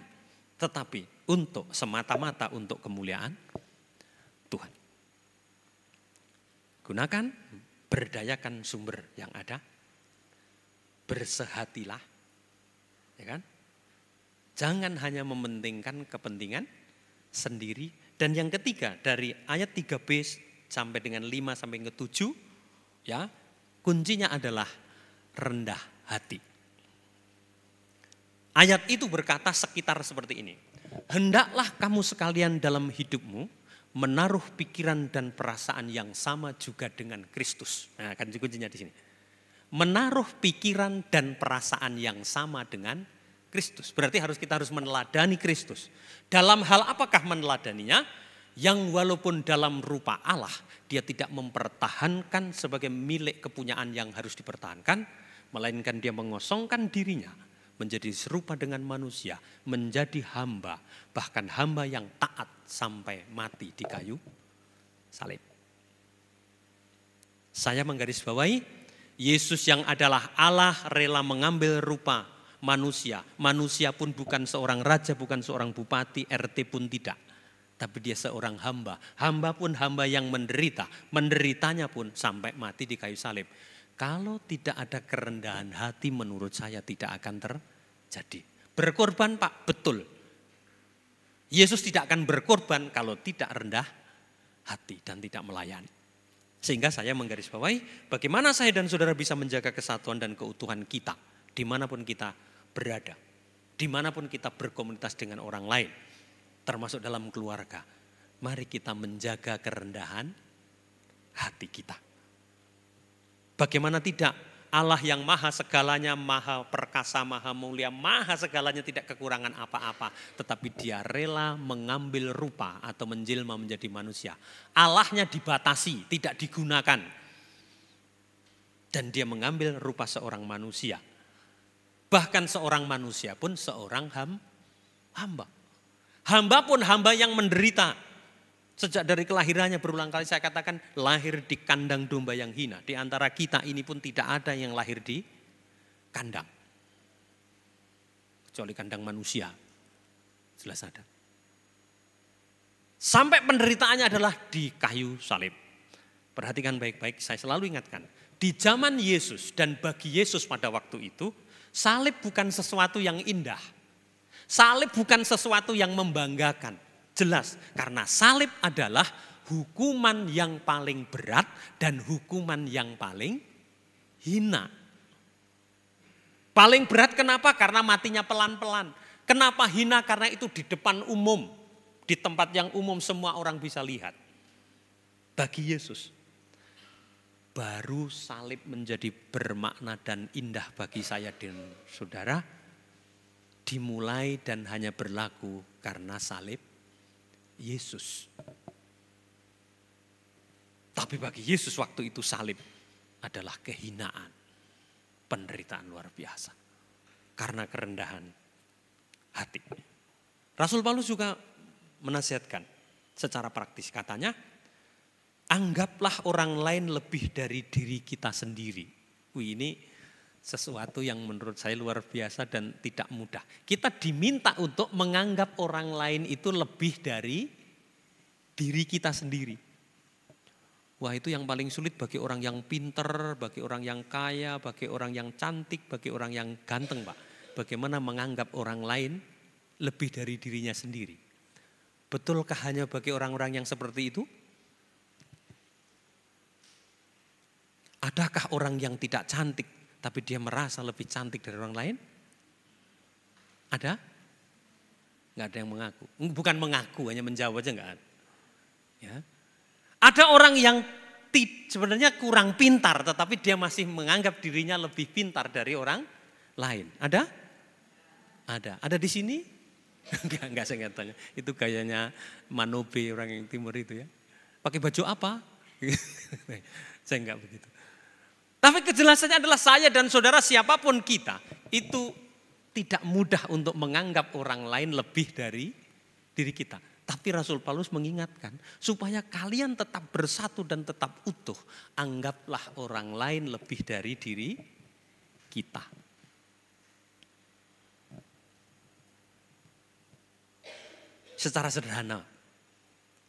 Tetapi untuk semata-mata untuk kemuliaan Tuhan. Gunakan, berdayakan sumber yang ada, bersehatilah, ya kan? Jangan hanya mementingkan kepentingan sendiri. Dan yang ketiga dari ayat 3b sampai dengan 5 sampai ke 7, ya, kuncinya adalah rendah hati. Ayat itu berkata sekitar seperti ini. Hendaklah kamu sekalian dalam hidupmu menaruh pikiran dan perasaan yang sama juga dengan Kristus. Nah, kan kuncinya di sini. Menaruh pikiran dan perasaan yang sama dengan Kristus. Berarti kita harus meneladani Kristus. Dalam hal apakah meneladaninya? Yang walaupun dalam rupa Allah, dia tidak mempertahankan sebagai milik kepunyaan yang harus dipertahankan, melainkan dia mengosongkan dirinya menjadi serupa dengan manusia, menjadi hamba, bahkan hamba yang taat sampai mati di kayu salib. Saya menggarisbawahi, Yesus yang adalah Allah rela mengambil rupa manusia. Manusia pun bukan seorang raja, bukan seorang bupati, RT pun tidak. Tapi dia seorang hamba. Hamba pun hamba yang menderita. Menderitanya pun sampai mati di kayu salib. Kalau tidak ada kerendahan hati menurut saya tidak akan terjadi. Berkorban Pak, betul. Yesus tidak akan berkorban kalau tidak rendah hati dan tidak melayani. Sehingga saya menggarisbawahi bagaimana saya dan saudara bisa menjaga kesatuan dan keutuhan kita. Dimanapun kita berada. Dimanapun kita berkomunitas dengan orang lain. Termasuk dalam keluarga. Mari kita menjaga kerendahan hati kita. Bagaimana tidak? Allah yang maha segalanya, maha perkasa, maha mulia, maha segalanya tidak kekurangan apa-apa. Tetapi dia rela mengambil rupa atau menjelma menjadi manusia. Allahnya dibatasi, tidak digunakan. Dan dia mengambil rupa seorang manusia. Bahkan seorang manusia pun seorang hamba. Hamba pun hamba yang menderita. Sejak dari kelahirannya berulang kali saya katakan lahir di kandang domba yang hina. Di antara kita ini pun tidak ada yang lahir di kandang. Kecuali kandang manusia. Jelas ada. Sampai penderitaannya adalah di kayu salib. Perhatikan baik-baik, saya selalu ingatkan. Di zaman Yesus dan bagi Yesus pada waktu itu, salib bukan sesuatu yang indah. Salib bukan sesuatu yang membanggakan. Jelas, karena salib adalah hukuman yang paling berat dan hukuman yang paling hina. Paling berat kenapa? Karena matinya pelan-pelan. Kenapa hina? Karena itu di depan umum. Di tempat yang umum semua orang bisa lihat. Bagi Yesus, baru salib menjadi bermakna dan indah bagi saya dan saudara. Dimulai dan hanya berlaku karena salib Yesus. Tapi bagi Yesus waktu itu salib adalah kehinaan, penderitaan luar biasa. Karena kerendahan hati. Rasul Paulus juga menasihatkan secara praktis, katanya, anggaplah orang lain lebih dari diri kita sendiri. Ini sesuatu yang menurut saya luar biasa dan tidak mudah. Kita diminta untuk menganggap orang lain itu lebih dari diri kita sendiri. Wah, itu yang paling sulit bagi orang yang pinter, bagi orang yang kaya, bagi orang yang cantik, bagi orang yang ganteng, Pak. Bagaimana menganggap orang lain lebih dari dirinya sendiri. Betulkah hanya bagi orang-orang yang seperti itu? Adakah orang yang tidak cantik tapi dia merasa lebih cantik dari orang lain? Ada? Enggak ada yang mengaku. Bukan mengaku, hanya menjawab aja enggak ada. Ya. Ada orang yang sebenarnya kurang pintar, tetapi dia masih menganggap dirinya lebih pintar dari orang lain. Ada? Ada. Ada di sini? Enggak saya tanya. Itu gayanya Manobe, orang yang timur itu ya. Pakai baju apa? Saya enggak begitu. Tapi kejelasannya adalah saya dan saudara siapapun kita, itu tidak mudah untuk menganggap orang lain lebih dari diri kita. Tapi Rasul Paulus mengingatkan, supaya kalian tetap bersatu dan tetap utuh, anggaplah orang lain lebih dari diri kita. Secara sederhana,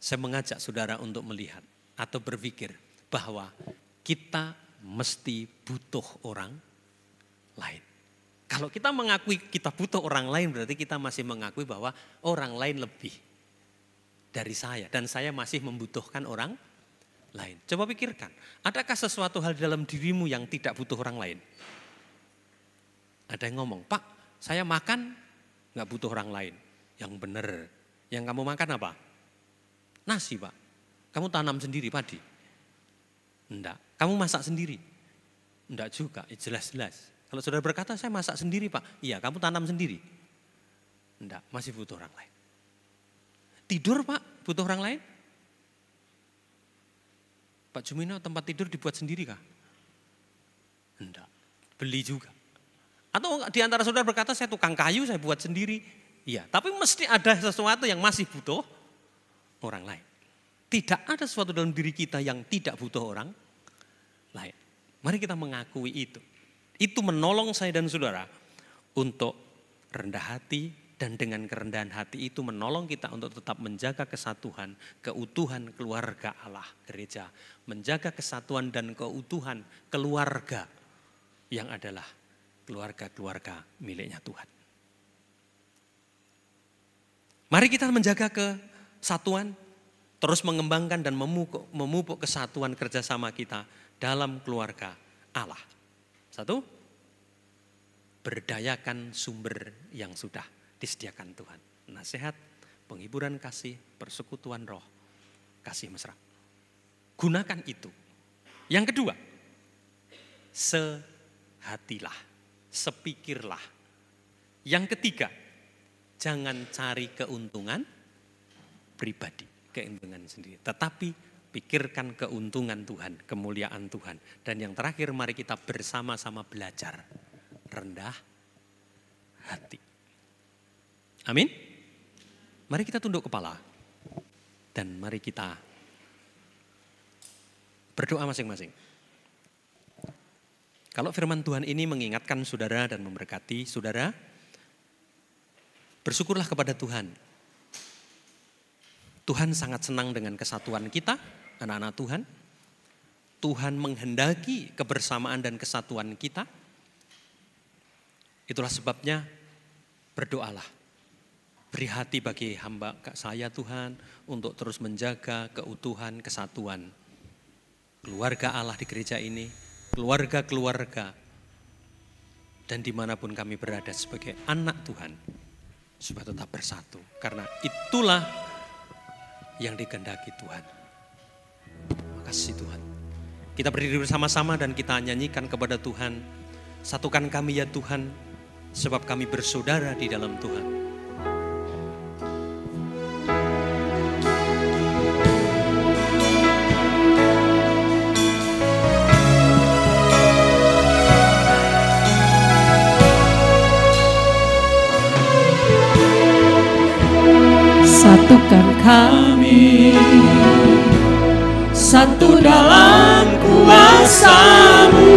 saya mengajak saudara untuk melihat atau berpikir bahwa kita mesti butuh orang lain. Kalau kita mengakui kita butuh orang lain, berarti kita masih mengakui bahwa orang lain lebih dari saya dan saya masih membutuhkan orang lain. Coba pikirkan, adakah sesuatu hal dalam dirimu yang tidak butuh orang lain? Ada yang ngomong, Pak, saya makan nggak butuh orang lain. Yang benar, yang kamu makan apa? Nasi, Pak. Kamu tanam sendiri padi? Enggak. Kamu masak sendiri? Enggak juga, jelas-jelas. Kalau saudara berkata, saya masak sendiri, Pak. Iya, kamu tanam sendiri? Enggak, masih butuh orang lain. Tidur, Pak, butuh orang lain? Pak Jumino, tempat tidur dibuat sendiri kah? Enggak, beli juga. Atau di antara saudara berkata, saya tukang kayu, saya buat sendiri. Iya, tapi mesti ada sesuatu yang masih butuh orang lain. Tidak ada sesuatu dalam diri kita yang tidak butuh orang lain. Mari kita mengakui itu. Itu menolong saya dan saudara untuk rendah hati. Dan dengan kerendahan hati itu menolong kita untuk tetap menjaga kesatuan, keutuhan keluarga Allah gereja. Menjaga kesatuan dan keutuhan keluarga yang adalah keluarga-keluarga miliknya Tuhan. Mari kita menjaga kesatuan, terus mengembangkan dan memupuk kesatuan kerjasama kita dalam keluarga Allah. Satu, berdayakan sumber yang sudah disediakan Tuhan. Nasihat, penghiburan kasih, persekutuan roh, kasih mesra. Gunakan itu. Yang kedua, sehatilah, sepikirlah. Yang ketiga, jangan cari keuntungan pribadi, keuntungan sendiri. Tetapi pikirkan keuntungan Tuhan, kemuliaan Tuhan. Dan yang terakhir, mari kita bersama-sama belajar rendah hati. Amin. Mari kita tunduk kepala dan mari kita berdoa masing-masing. Kalau firman Tuhan ini mengingatkan saudara dan memberkati saudara, bersyukurlah kepada Tuhan. Tuhan sangat senang dengan kesatuan kita, anak-anak Tuhan. Tuhan menghendaki kebersamaan dan kesatuan kita. Itulah sebabnya berdoalah. Beri hati bagi hamba saya Tuhan untuk terus menjaga keutuhan kesatuan keluarga Allah di gereja ini, keluarga-keluarga dan dimanapun kami berada sebagai anak Tuhan supaya tetap bersatu. Karena itulah yang dikehendaki Tuhan. Terima kasih Tuhan. Kita berdiri bersama-sama dan kita nyanyikan kepada Tuhan, satukan kami ya Tuhan sebab kami bersaudara di dalam Tuhan. Satukan kami satu dalam kuasa-Mu,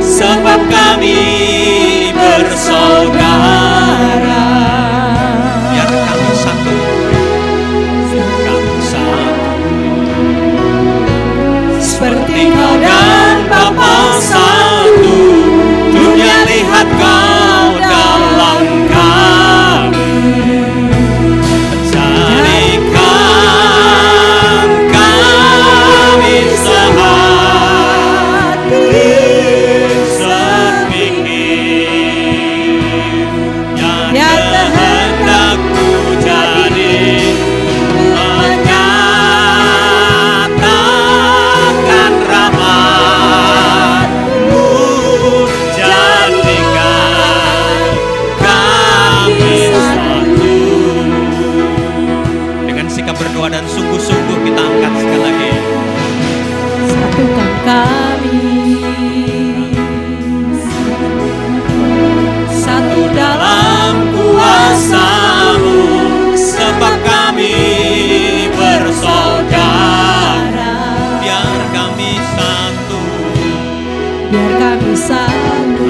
sebab kami bersaudara. Biar kami satu, kami satu. Seperti Kau dan Bapa satu, dunia lihat Kau dalam kami. biar kami satu.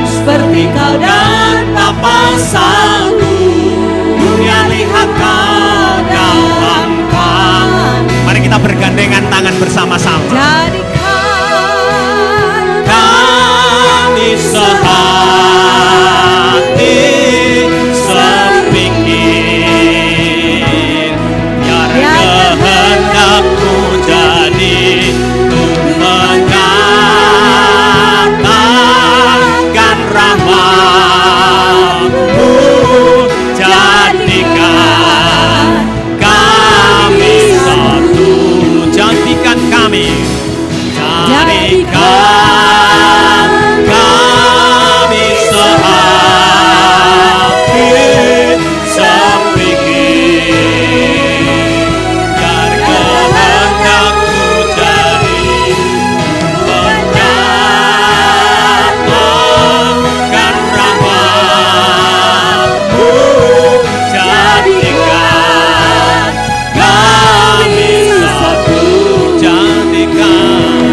Seperti kau dan Bapa satu, dunia lihat kau dalam kami. Mari kita bergandengan tangan bersama-sama. Jadikan Kami sehati, sepikir, biar kehendak-Mu jadi untuk menyatakan rahmat-Mu. Jadikan kami satu, jadikan kami, jadikan kami sehati, sepikir, biar kehendak-Mu jadi menyatakan rahmat-Mu. Jadikan kami satu, jadikan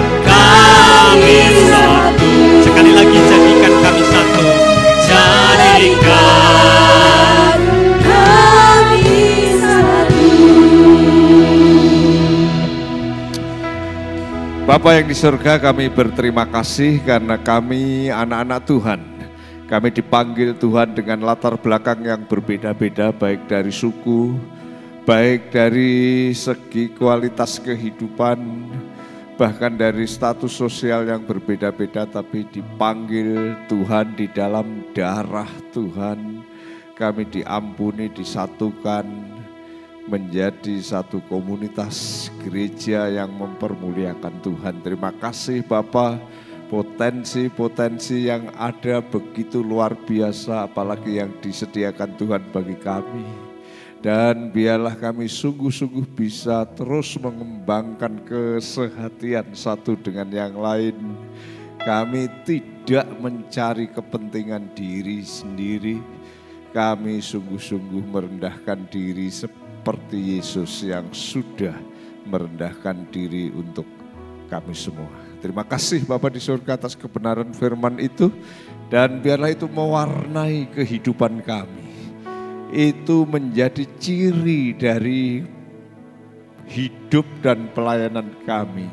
kami satu. Sekali lagi, jadikan kami satu, jadikan kami satu. Bapa yang di surga, kami berterima kasih karena kami anak-anak Tuhan. Kami dipanggil Tuhan dengan latar belakang yang berbeda-beda, baik dari suku, baik dari segi kualitas kehidupan, bahkan dari status sosial yang berbeda-beda, tapi dipanggil Tuhan di dalam darah Tuhan. Kami diampuni, disatukan menjadi satu komunitas gereja yang mempermuliakan Tuhan. Terima kasih Bapa, potensi-potensi yang ada begitu luar biasa, apalagi yang disediakan Tuhan bagi kami. Dan biarlah kami sungguh-sungguh bisa terus mengembangkan kesehatian satu dengan yang lain. Kami tidak mencari kepentingan diri sendiri. Kami sungguh-sungguh merendahkan diri seperti Yesus yang sudah merendahkan diri untuk kami semua. Terima kasih Bapa di surga atas kebenaran firman itu. Dan biarlah itu mewarnai kehidupan kami. Itu menjadi ciri dari hidup dan pelayanan kami.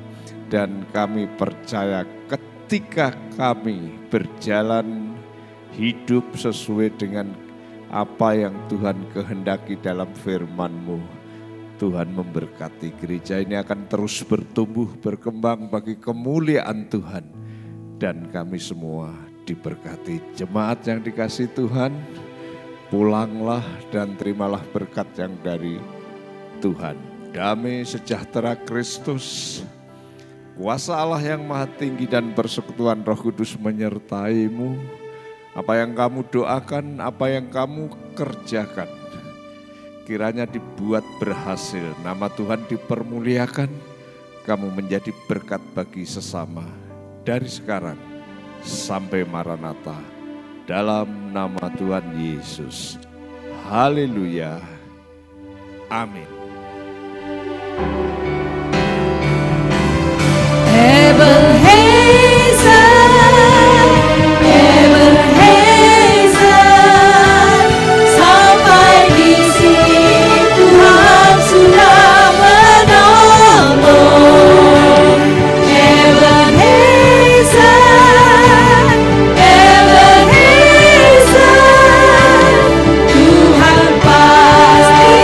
Dan kami percaya ketika kami berjalan hidup sesuai dengan apa yang Tuhan kehendaki dalam firman-Mu, Tuhan memberkati gereja ini akan terus bertumbuh, berkembang bagi kemuliaan Tuhan. Dan kami semua diberkati. Jemaat yang dikasihi Tuhan, pulanglah dan terimalah berkat yang dari Tuhan. Damai sejahtera Kristus, kuasa Allah yang maha tinggi dan persekutuan Roh Kudus menyertai-Mu. Apa yang kamu doakan, apa yang kamu kerjakan, kiranya dibuat berhasil. Nama Tuhan dipermuliakan, kamu menjadi berkat bagi sesama. Dari sekarang sampai Maranatha, dalam nama Tuhan Yesus. Haleluya. Amin. Sampai di sini Tuhan sudah menolong. Ebenezer, Tuhan pasti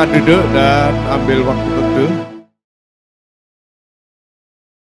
Silakan duduk dan ambil waktu teduh.